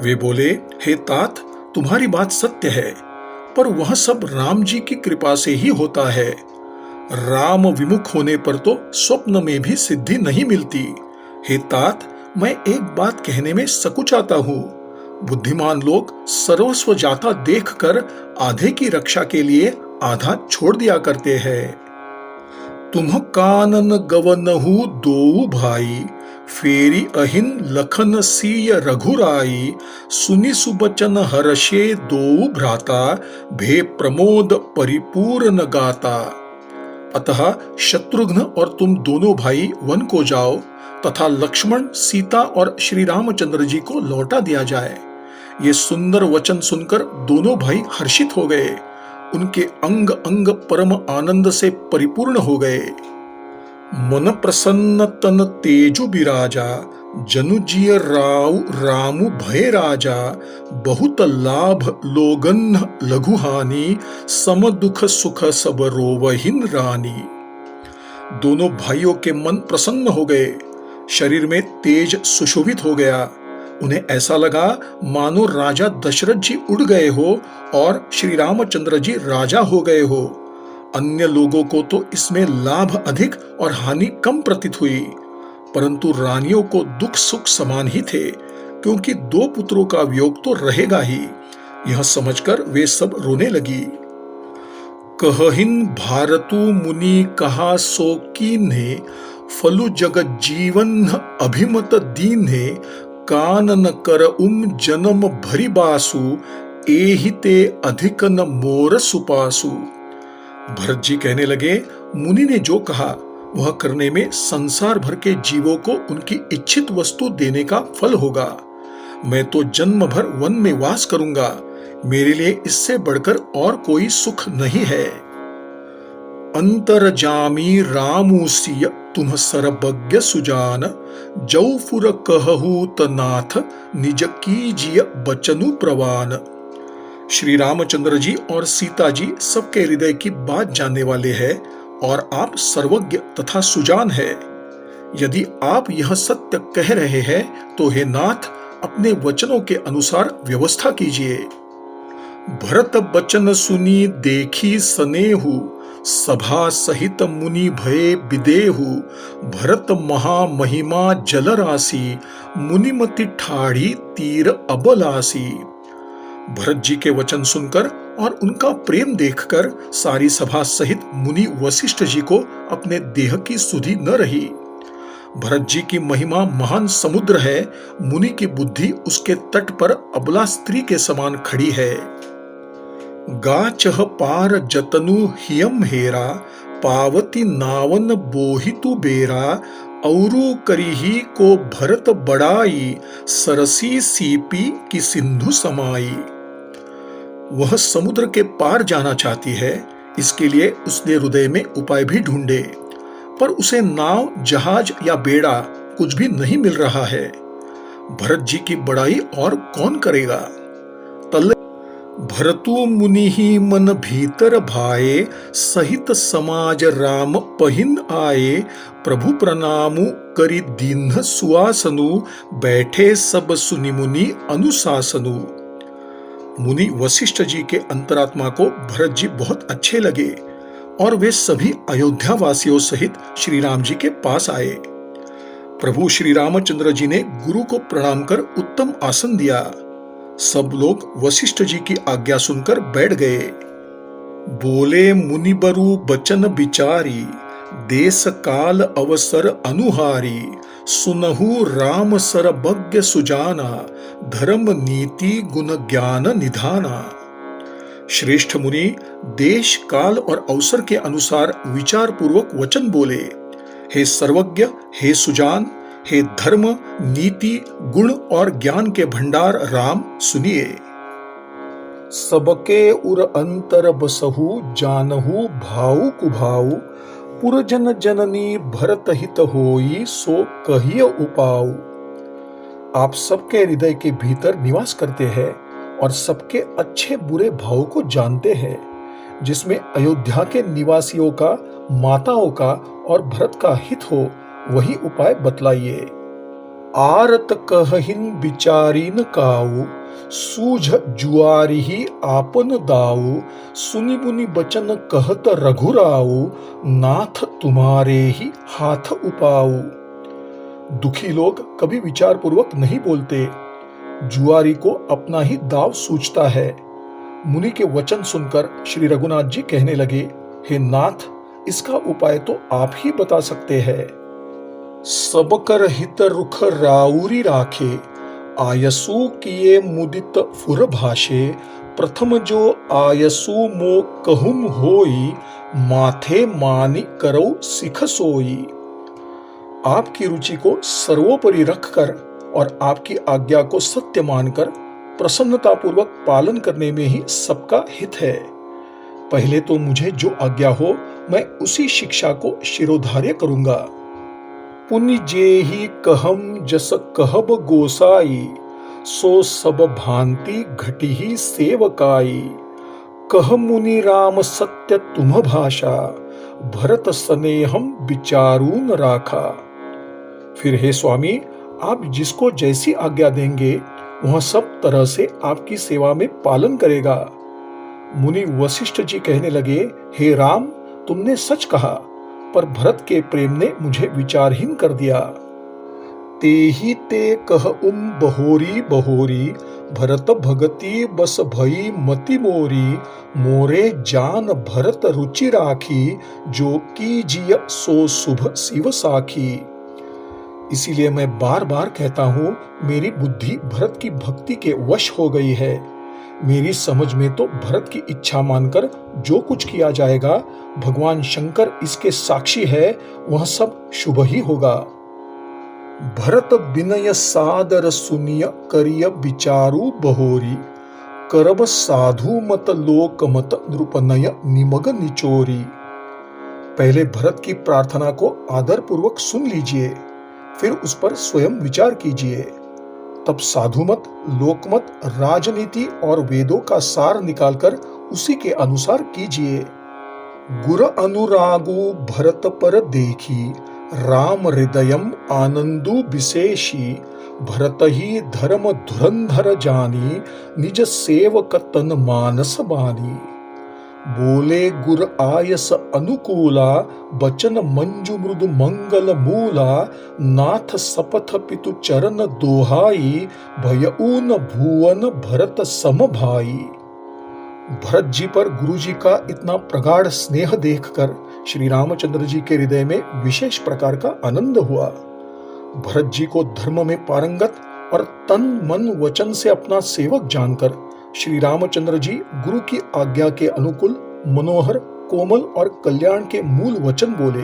वे बोले, हे तात, तुम्हारी बात सत्य है, पर वह सब राम जी की कृपा से ही होता है। राम विमुख होने पर तो स्वप्न में भी सिद्धि नहीं मिलती। हे तात, मैं एक बात कहने में सकुचाता हूं। बुद्धिमान लोग सर्वस्व जाता देखकर आधे की रक्षा के लिए आधा छोड़ दिया करते हैं। तुम कानन गवनहु दो भाई, फेरी अहिन लखन सीय रघुराई, सुनि सुबचन हर्षे दो भ्राता, भे प्रमोद परिपूर्ण गाता। अतः शत्रुघ्न और तुम दोनों भाई वन को जाओ तथा लक्ष्मण, सीता और श्री रामचंद्र जी को लौटा दिया जाए। ये सुंदर वचन सुनकर दोनों भाई हर्षित हो गए। उनके अंग अंग परम आनंद से परिपूर्ण हो गए। मन प्रसन्न तन तेजु बिराजा, जनु जिय राव रामु भय राजा, बहुत लाभ लोगन लघु हानि, सम दुख सुख सब रोवहिन रानी। दोनों भाइयों के मन प्रसन्न हो गए। शरीर में तेज सुशोभित हो गया। उन्हें ऐसा लगा मानो राजा दशरथ जी उड़ गए हो और श्री रामचंद्र जी राजा हो गए हो। अन्य लोगों को तो इसमें लाभ अधिक और हानि कम प्रतीत हुई, परंतु रानियों को दुख सुख समान ही थे, क्योंकि दो पुत्रों का वियोग तो रहेगा ही। यह समझकर वे सब रोने लगी। कहहिन भारतु मुनि कहा सो कीन्हे, फलु जगत जीवन अभिमत दीन्हे, कानन कर जन्म भरि बासु, एहिते अधिक न मोर सुपासु। भरत जी कहने लगे, मुनि ने जो कहा वह करने में संसार भर के जीवों को उनकी इच्छित वस्तु देने का फल होगा। मैं तो जन्म भर वन में वास करूंगा। मेरे लिए इससे बढ़कर और कोई सुख नहीं है। अंतरजामी रामुसिय तुम सर्वज्ञ सुजान, जौफुर कहहु तनाथ, निज कीजिय बचनु प्रवान। श्री रामचंद्र जी और सीता जी सबके हृदय की बात जानने वाले हैं और आप सर्वज्ञ तथा सुजान है। यदि आप यह सत्य कह रहे हैं तो हे नाथ, अपने वचनों के अनुसार व्यवस्था कीजिए। भरत बचन सुनी देखी सनेहु, सभा सहित मुनि भये विदेहु। भरत महा महिमा जल राशि, मुनिमति ठाढ़ी तीर अबलासी। भरत जी के वचन सुनकर और उनका प्रेम देखकर सारी सभा सहित मुनि वशिष्ठ जी को अपने देह की सुधि न रही। भरत जी की महिमा महान समुद्र है, मुनि की बुद्धि उसके तट पर अबला स्त्री के समान खड़ी है। गाचह पार जतनु हियम हेरा, पावती नावन बोहितु बेरा। औरु करिही को भरत बड़ाई, सरसी सीपी की सिंधु समाई। वह समुद्र के पार जाना चाहती है, इसके लिए उसने हृदय में उपाय भी ढूंढे, पर उसे नाव, जहाज या बेड़ा कुछ भी नहीं मिल रहा है। भरत जी की बड़ाई और कौन करेगा। भरतु मुनि ही मन भीतर भाए, सहित समाज राम पहिन आए। प्रभु प्रणामु करि दीन्ह सुआसनु, बैठे सब सुनि मुनि अनुशासनु। मुनि वशिष्ठ जी के अंतरात्मा को भरत जी बहुत अच्छे लगे और वे सभी अयोध्या वासियों सहित श्री राम जी के पास आए। प्रभु श्री रामचंद्र जी ने गुरु को प्रणाम कर उत्तम आसन दिया। सब लोग वशिष्ठ जी की आज्ञा सुनकर बैठ गए। बोले मुनि बरु बचन विचारी, देश काल अवसर अनुहारी। सुनहु राम सर्वज्ञ सुजाना, धर्म नीति गुण ज्ञान निधाना। श्रेष्ठ मुनि देश काल और अवसर के अनुसार विचार पूर्वक वचन बोले। हे सर्वज्ञ, हे सुजान, हे धर्म, नीति, गुण और ज्ञान के भंडार राम, सुनिए। सबके उर अंतर बसहु, जानहु भाऊ कुभाऊ। पुरजन जननी भरत हित होई, सो कहिय उपाऊ। आप सबके हृदय के भीतर निवास करते हैं और सबके अच्छे बुरे भाव को जानते हैं। जिसमें अयोध्या के निवासियों का, माताओं का और भरत का हित हो, वही उपाय बतलाइए। आरत कहहिन विचारीन काऊ, सूझ जुआरी ही आपन दाऊ। सुनि मुनि बचन कहत रघुराऊ, नाथ तुम्हारे ही हाथ उपाऊ। दुखी लोग कभी विचार पूर्वक नहीं बोलते, जुआरी को अपना ही दाव सूझता है। मुनि के वचन सुनकर श्री रघुनाथ जी कहने लगे, हे नाथ, इसका उपाय तो आप ही बता सकते हैं। सबकर हित रुख राउरी राखे, आयसु किए मुदित फुर भाषे। प्रथम जो आयसु मो कहूम होई, माथे मानि करौ सिख सोई। आपकी रुचि को सर्वोपरि रखकर और आपकी आज्ञा को सत्य मानकर प्रसन्नतापूर्वक पालन करने में ही सबका हित है। पहले तो मुझे जो आज्ञा हो, मैं उसी शिक्षा को शिरोधार्य करूंगा। पुनि जेहि कहम जस कहब गोसाई, सो सब भांति घटिहि सेवकाई। कह मुनि राम सत्य तुम भाषा, भरत स्नेहम विचारून राखा। फिर हे स्वामी, आप जिसको जैसी आज्ञा देंगे वह सब तरह से आपकी सेवा में पालन करेगा। मुनि वशिष्ठ जी कहने लगे, हे राम, तुमने सच कहा, पर भरत के प्रेम ने मुझे विचारहीन कर दिया। तेहि ते कह बहोरी बहोरी, भरत भगति बस भई मति मोरी। मोरे जान भरत रुचि राखी, जो कीजिय सो शुभ शिव साखी। इसीलिए मैं बार बार कहता हूँ, मेरी बुद्धि भरत की भक्ति के वश हो गई है। मेरी समझ में तो भरत की इच्छा मानकर जो कुछ किया जाएगा, भगवान शंकर इसके साक्षी है, वह सब शुभ ही होगा। भरत विनय सादर सुनिय, करिय विचारु बहोरी। करब साधु मत लोक मत, नृपनय निमग निचोरी। पहले भरत की प्रार्थना को आदर पूर्वक सुन लीजिए, फिर उस पर स्वयं विचार कीजिए। तब साधुमत, लोकमत, राजनीति और वेदों का सार निकालकर उसी के अनुसार कीजिए। गुर अनुरागु भरत पर देखी, राम हृदयम आनंदु विशेषी, भरत ही धर्म धुरंधर जानी, निज सेवक तन मानस बानी। बोले गुर आयस अनुकूला, बचन मंजु मृदु मंगल मूला, नाथ सपथ पितु चरण दोहाई, भयऊन भुवन भरत सम भाई। भरत जी पर गुरु जी का इतना प्रगाढ़ स्नेह देखकर श्री रामचंद्र जी के हृदय में विशेष प्रकार का आनंद हुआ। भरत जी को धर्म में पारंगत और तन मन वचन से अपना सेवक जानकर श्री रामचंद्र जी गुरु की आज्ञा के अनुकूल मनोहर, कोमल और कल्याण के मूल वचन बोले।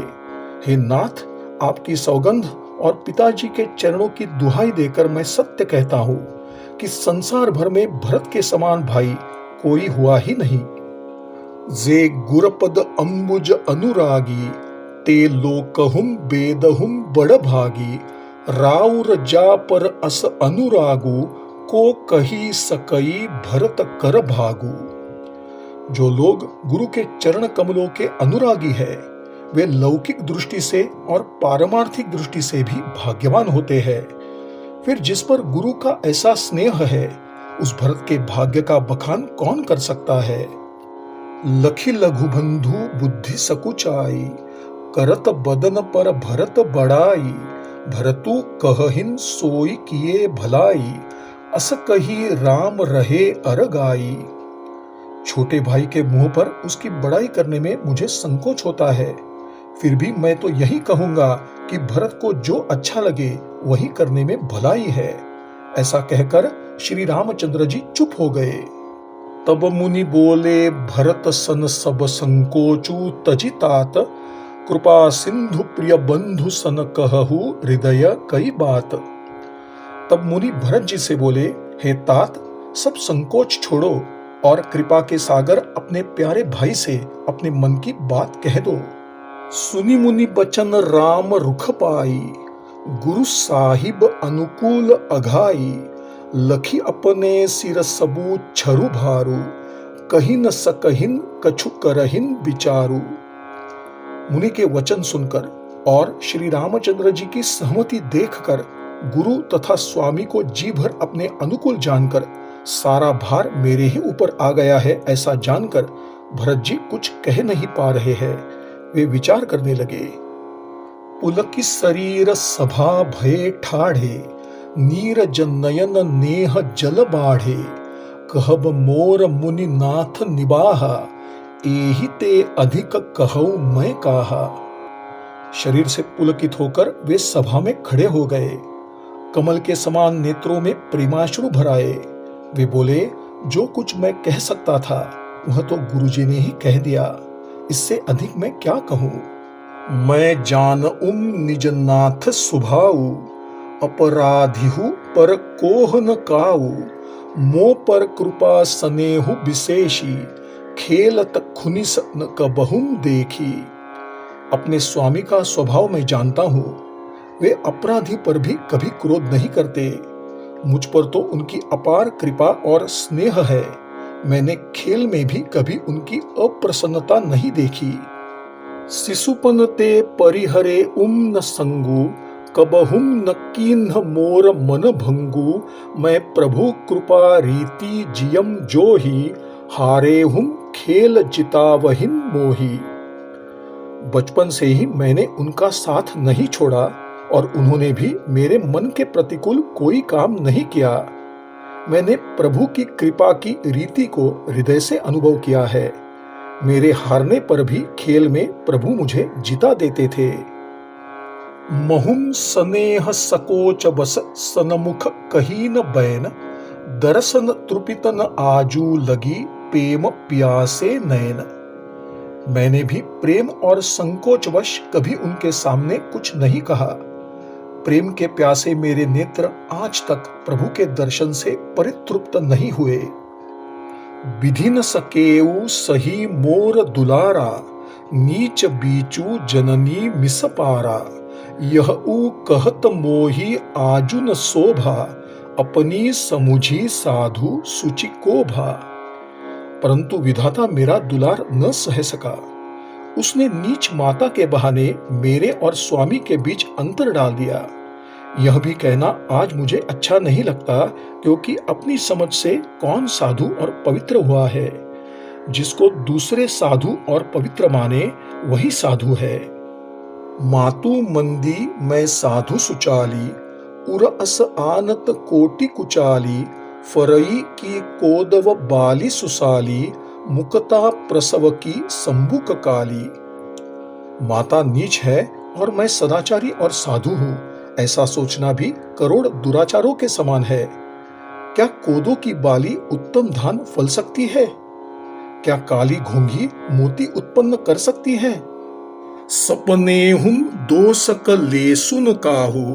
हे नाथ, आपकी सौगंध और पिताजी के चरणों की दुहाई देकर मैं सत्य कहता हूँ कि संसार भर में भरत के समान भाई कोई हुआ ही नहीं। जे गुरपद अंबुज अनुरागी, ते लोकहुम बेदहुम बड़ भागी, राउर जा पर अस अनुरागु, को कही सकई भरत कर भागु। जो लोग गुरु के चरण कमलों के अनुरागी है, वे लौकिक दृष्टि से और पारमार्थिक दृष्टि से भी भाग्यवान होते हैं। फिर जिस पर गुरु का ऐसा स्नेह है, उस भरत के भाग्य का बखान कौन कर सकता है। लखी लघु बंधु बुद्धि सकुचाई, करत बदन पर भरत बड़ाई, भरतु कहहिन सोई किए भलाई, अस कही राम रहे अरगाई। छोटे भाई के मुंह पर उसकी बड़ाई करने में मुझे संकोच होता है, फिर भी मैं तो यही कहूंगा कि भरत को जो अच्छा लगे वही करने में भलाई है। ऐसा कहकर श्री रामचंद्र जी चुप हो गए। तब मुनि बोले, भरत सन सब संकोचु तजितात, कृपा सिंधु प्रिय बंधु सन कहु हृदय कई बात। तब मुनि भरत जी से बोले, हे तात, सब संकोच छोड़ो और कृपा के सागर अपने प्यारे भाई से अपने मन की बात कह दो। सुनी मुनि बचन राम रुख पाई, गुरु साहिब अनुकूल अघाई, लखी अपने सिर सबू छरु भारू, कहीं न सकहिन कछु करहिन विचारू। मुनि के वचन सुनकर और श्री रामचंद्र जी की सहमति देखकर गुरु तथा स्वामी को जी भर अपने अनुकूल जानकर सारा भार मेरे ही ऊपर आ गया है, ऐसा जानकर भरत जी कुछ कह नहीं पा रहे हैं। वे विचार करने लगे। पुलकी शरीर सभा भये ठाढ़े, नीरज नयन नेह जल बाढ़े, कहब मोर मुनि नाथ निबाहा, एहि ते अधिक कहऊ मैं काहा। शरीर से पुलकित होकर वे सभा में खड़े हो गए। कमल के समान नेत्रों में प्रेमाश्रु भराए। वे बोले, जो कुछ मैं कह सकता था वह तो गुरुजी ने ही कह दिया, इससे अधिक मैं क्या कहूं। मैं जान निज नाथ सुभाऊ, अपराधिहु पर कोह न काऊ, मो पर कृपा स्नेहु विशेषी, खेलत खुनिस न कबहुम देखी। अपने स्वामी का स्वभाव मैं जानता हूँ, वे अपराधी पर भी कभी क्रोध नहीं करते। मुझ पर तो उनकी अपार कृपा और स्नेह है। मैंने खेल में भी कभी उनकी अप्रसन्नता नहीं देखी। शिशुपन ते परिहरे न संगु, कबहुम न कीन्ह मोर मन भंगु, मैं प्रभु कृपा रीति जियम जोही, हारे हुम खेल जितावहिन मोही। बचपन से ही मैंने उनका साथ नहीं छोड़ा और उन्होंने भी मेरे मन के प्रतिकूल कोई काम नहीं किया। मैंने प्रभु की कृपा की रीति को हृदय से अनुभव किया है। मेरे हारने पर भी खेल में प्रभु मुझे जिता देते थे। महुम स्नेह सकोच बस सनमुख कही न बैन, दर्शन त्रुपितन आजू लगी प्रेम प्यासे नयन। मैंने भी प्रेम और संकोचवश कभी उनके सामने कुछ नहीं कहा। प्रेम के प्यासे मेरे नेत्र आज तक प्रभु के दर्शन से परितृप्त नहीं हुए। विधि न सकेऊ सही मोर दुलारा, नीच बीचू जननी मिस पारा, यह ऊ कहत मोही आजु न शोभा, अपनी समुझी साधु सुचि को भा। परंतु विधाता मेरा दुलार न सह सका। उसने नीच माता के बहाने मेरे और स्वामी के बीच अंतर डाल दिया। यह भी कहना आज मुझे अच्छा नहीं लगता, क्योंकि अपनी समझ से कौन साधु और पवित्र हुआ है। जिसको दूसरे साधु और पवित्र माने वही साधु है। मातु मंदी मैं साधु सुचाली, उर अस आनत कोटि कुचाली, फरई की कोदव बाली सुसाली, मुकता प्रसव की संबुक काली। माता नीच है और मैं सदाचारी और साधु हूँ, ऐसा सोचना भी करोड़ दुराचारों के समान है। क्या कोदो की बाली उत्तम धान फल सकती है? क्या काली घोंघी मोती उत्पन्न कर सकती है? सपने हुम दोसक लेसुन काहू,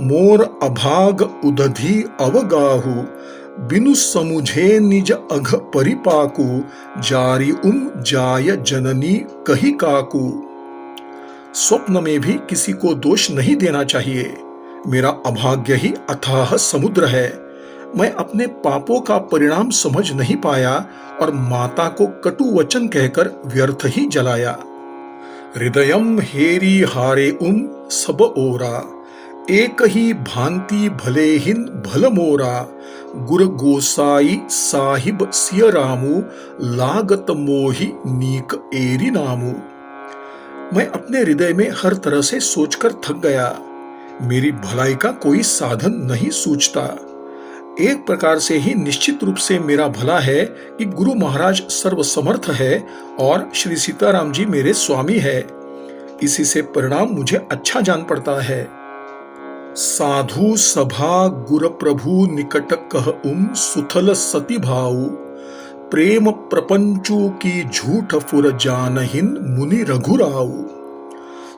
मोर अभाग उदधि अवगाहू, बिनु समुझे निज अघ परिपाकू, जारी जाय जननी कही काकू। स्वप्न में भी किसी को दोष नहीं देना चाहिए। मेरा अभाग्य ही अथाह समुद्र है। मैं अपने पापों का परिणाम समझ नहीं पाया और माता को कटु वचन कहकर व्यर्थ ही जलाया। हृदयम हेरी हारे सब ओरा, एक ही भांति भले हिन भल मोरा, गुर गोसाई साहिब सिय रामू, लागत मोहि नीक एरी नामू। मैं अपने हृदय में हर तरह से सोचकर थक गया। मेरी भलाई का कोई साधन नहीं सूझता। एक प्रकार से ही निश्चित रूप से मेरा भला है कि गुरु महाराज सर्वसमर्थ है और श्री सीताराम जी मेरे स्वामी है। इसी से परिणाम मुझे अच्छा जान पड़ता है। साधु सभा गुर प्रभु निकट कह सुथल सती भाऊ, प्रेम प्रपंचू की झूठ फुर जानहिन मुनि रघुराऊ।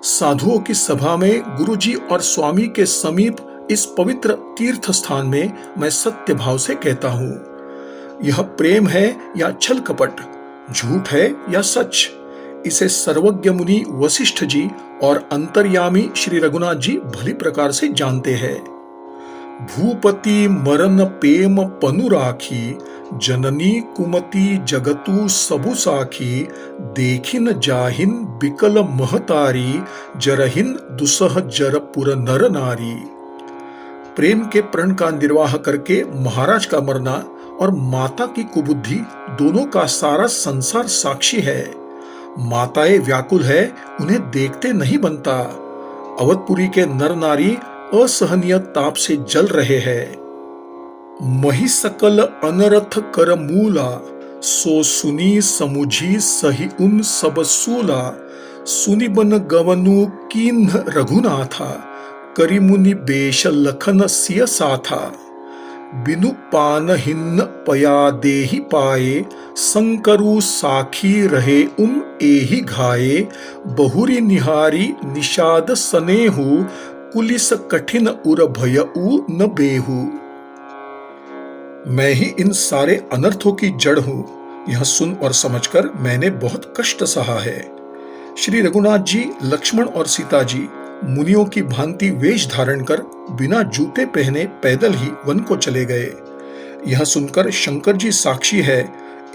साधुओं की सभा में गुरुजी और स्वामी के समीप इस पवित्र तीर्थ स्थान में मैं सत्य भाव से कहता हूँ, यह प्रेम है या छल कपट, झूठ है या सच, इसे सर्वज्ञ मुनि वशिष्ठ जी और अंतर्यामी श्री रघुनाथ जी भली प्रकार से जानते हैं। भूपति मरन पेम पनु राखी, जननी कुमति जगतु सबु साखी, देखिन जाहिन बिकल महतारी, जरहिन दुसह जरपुर नर नारी। प्रेम के प्रण का निर्वाह करके महाराज का मरना और माता की कुबुद्धि दोनों का सारा संसार साक्षी है। माताएं व्याकुल है, उन्हें देखते नहीं बनता। अवधपुरी के नर नारी असहनीय ताप से जल रहे हैं। मही सकल अनरथ कर मूला, सो सुनी समुझी सही सब सूला, सुनि बन गवनु कीन्ह रघुनाथा, करी मुनि बेश लखन सिय साथा। बिनु पान हिन्न पया देहि पाए, संकरु साखी रहे एहि घाये, बहुरी निहारी निषाद सनेहु, कुलिस कठिन उर भयउ न बेहू। मैं ही इन सारे अनर्थों की जड़ हूं। यह सुन और समझकर मैंने बहुत कष्ट सहा है। श्री रघुनाथ जी, लक्ष्मण और सीता जी मुनियों की भांति वेश धारण कर बिना जूते पहने पैदल ही वन को चले गए। यह सुनकर शंकर जी साक्षी है,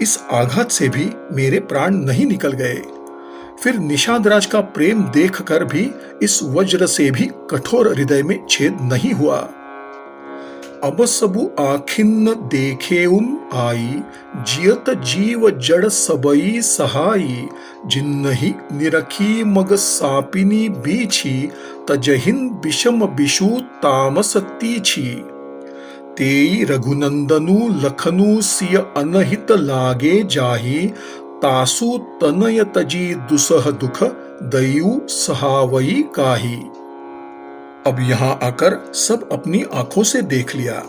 इस आघात से भी मेरे प्राण नहीं निकल गए। फिर निषादराज का प्रेम देखकर भी इस वज्र से भी कठोर हृदय में छेद नहीं हुआ। अब सबु आखिन्न देखेउम आई, जियत जीव जड़ सबई सहाई, जिन्नहि निरखी मग सापिनी बीछी, तजहिन विषम विषु तामस तीछी। तेई रघुनंदनु लखनु सिय अनहित लागे जाहि, तासु तनय तजी दुसह दुख, दयु सहावई काहि। अब यहाँ आकर सब अपनी आंखों से देख लिया।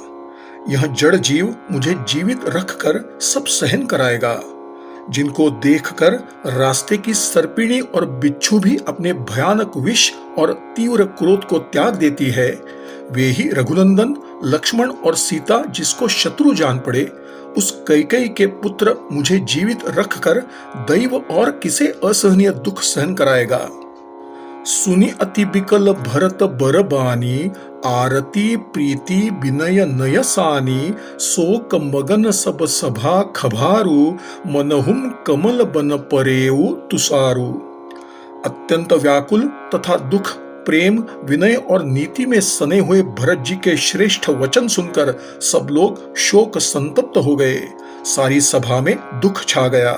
यह जड़ जीव मुझे जीवित रखकर सब सहन कराएगा। जिनको देखकर रास्ते की सर्पिणी और बिच्छू भी अपने भयानक विष और तीव्र क्रोध को त्याग देती है, वे ही रघुनंदन लक्ष्मण और सीता जिसको शत्रु जान पड़े, उस कैकेयी के पुत्र मुझे जीवित रखकर दैव और किसे असहनीय दुख सहन कराएगा। सुनि अति बिकल भरत बरबानी, आरती प्रीति विनय नयसानी, शोक मगन सब सभा खभारू, मनहुम कमल बन परेऊ तुषारू। अत्यंत व्याकुल तथा दुख, प्रेम, विनय और नीति में सने हुए भरत जी के श्रेष्ठ वचन सुनकर सब लोग शोक संतप्त हो गए। सारी सभा में दुख छा गया,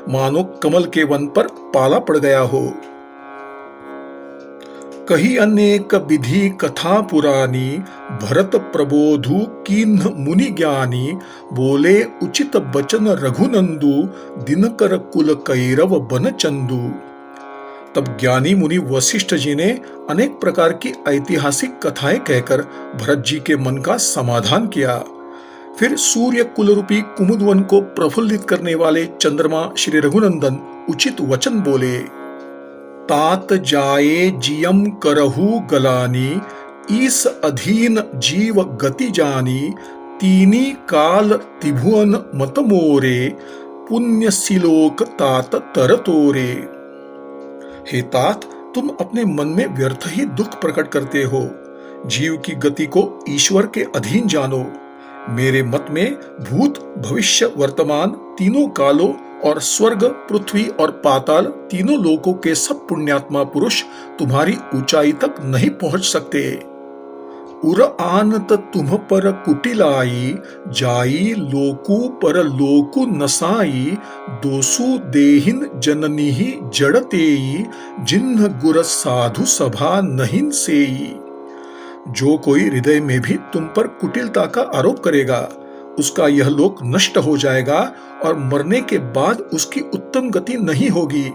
मानो कमल के वन पर पाला पड़ गया हो। कही अनेक विधि कथा पुरानी, भरत प्रबोधु कीन्ह मुनि ज्ञानी, बोले उचित बचन रघुनंदु, दिनकर कुल कैरव बन चंदू। तब ज्ञानी मुनि वशिष्ठ जी ने अनेक प्रकार की ऐतिहासिक कथाएं कहकर भरत जी के मन का समाधान किया। फिर सूर्य कुल रूपी कुमुदवन को प्रफुल्लित करने वाले चंद्रमा श्री रघुनंदन उचित वचन बोले। तात जाए जियम करहु गलानी, ईस अधीन जीव गति जानी, तीनी काल त्रिभुवन मत मोरे, पुण्य सिलोक तात तर तोरे। हे तात, तुम अपने मन में व्यर्थ ही दुख प्रकट करते हो। जीव की गति को ईश्वर के अधीन जानो। मेरे मत में भूत भविष्य वर्तमान तीनों कालों और स्वर्ग पृथ्वी और पाताल तीनों लोकों के सब पुण्यात्मा पुरुष तुम्हारी ऊंचाई तक नहीं पहुंच सकते। उर आनत तुम पर कुटिलाई, जाई लोकु पर लोकु नसाई, दोसु देहिन जननी जड़तेई, जिन्ह गुर साधु सभा नहीं सेई। जो कोई हृदय में भी तुम पर कुटिलता का आरोप करेगा, उसका यह लोक नष्ट हो जाएगा और मरने के बाद उसकी उत्तम गति नहीं होगी।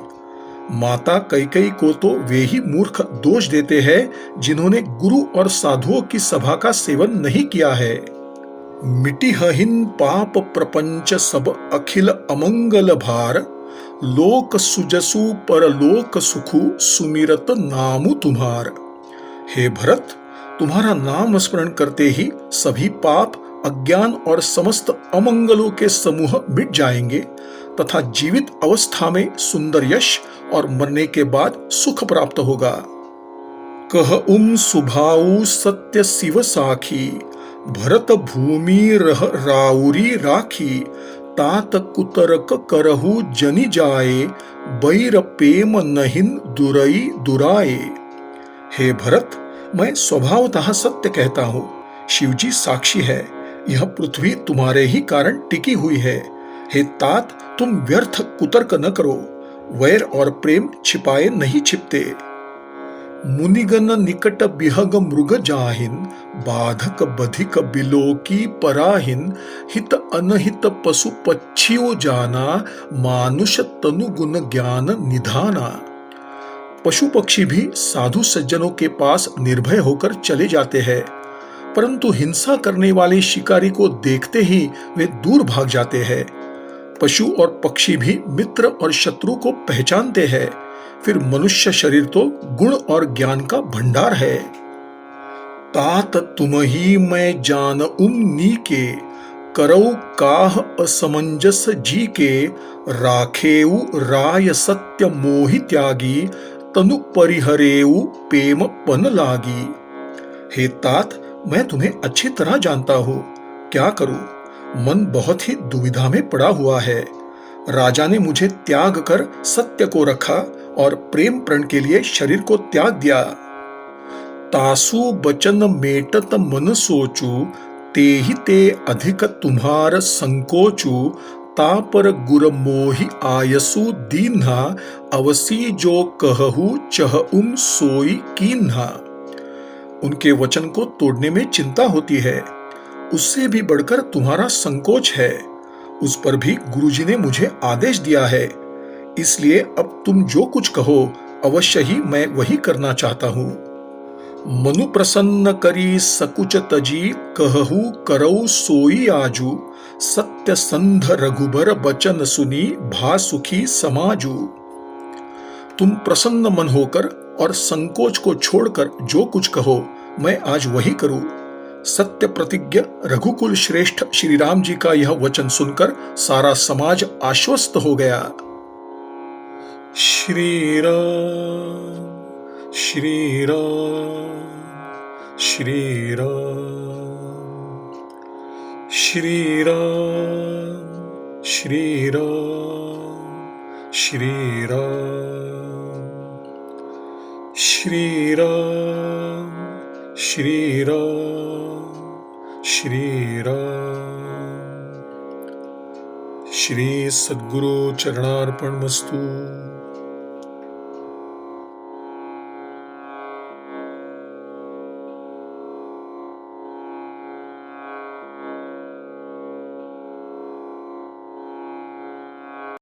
माता कैकेयी को तो वे ही मूर्ख दोष देते हैं जिन्होंने गुरु और साधुओं की सभा का सेवन नहीं किया है। मिटिहहिन पाप प्रपंच सब अखिल अमंगल भार, लोक सुजसु परलोक सुखु, सुमिरत नामु तुम्हार। हे भरत, तुम्हारा नाम स्मरण करते ही सभी पाप, अज्ञान और समस्त अमंगलों के समूह मिट जाएंगे तथा जीवित अवस्था में सुंदर यश और मरने के बाद सुख प्राप्त होगा। कह सुभाऊ सत्य शिव साखी, भरत भूमि रह राउरी राखी, तात कुतरक करहु जनि जाए, बैर प्रेम नहिन दुरई दुराए। हे भरत, मैं स्वभावतः सत्य कहता हूँ। शिवजी साक्षी है, यह पृथ्वी तुम्हारे ही कारण टिकी हुई है। हे तात, तुम व्यर्थ कुतर्क न करो। वैर और प्रेम छिपाए नहीं छिपते। मुनिगण निकट बिहग मृग जाहिन, बाधक बधिक बिलोकी पराहिन, हित अनहित पशु पक्षियों जाना, मानुष तनु गुण ज्ञान निधाना। पशु पक्षी भी साधु सज्जनों के पास निर्भय होकर चले जाते हैं, परंतु हिंसा करने वाले शिकारी को देखते ही वे दूर भाग जाते हैं। पशु और पक्षी भी मित्र और शत्रु को पहचानते हैं। फिर मनुष्य शरीर तो गुण और ज्ञान का भंडार है। तात तुम ही मैं जान नीके, करऊ काह असमंजस जी के, राखेऊ राय सत्य मोहि त्यागी, तनु परिहरेऊ प्रेम पन लागी। हे तात, मैं तुम्हें अच्छी तरह जानता हूँ। क्या करूं? मन बहुत ही दुविधा में पड़ा हुआ है। राजा ने मुझे त्याग कर सत्य को रखा और प्रेम प्रण के लिए शरीर को त्याग दिया। तासु बचन मेटत मन सोचू, तेहि ते अधिक तुम्हार संकोचू, तापर गुर मोहि आयसु दीन्हा, अवसी जो कहू चहउम सोई कीन्हा। उनके वचन को तोड़ने में चिंता होती है, उससे भी बढ़कर तुम्हारा संकोच है। उस पर भी गुरुजी ने मुझे आदेश दिया है, इसलिए अब तुम जो कुछ कहो अवश्य ही मैं वही करना चाहता हूँ। मनु प्रसन्न करी सकुच तजी, कहू करऊ सोई आजू, सत्य संध रघुबर बचन सुनी, भा सुखी समाजू। तुम प्रसन्न मन होकर और संकोच को छोड़कर जो कुछ कहो मैं आज वही करूं। सत्य प्रतिज्ञ रघुकुल श्रेष्ठ श्री राम जी का यह वचन सुनकर सारा समाज आश्वस्त हो गया। श्री राम श्रीराम श्रीराम श्रीराम श्रीराम श्रीराम श्रीराम श्रीराम श्री सद्गुरु चरणार्पणमस्तु।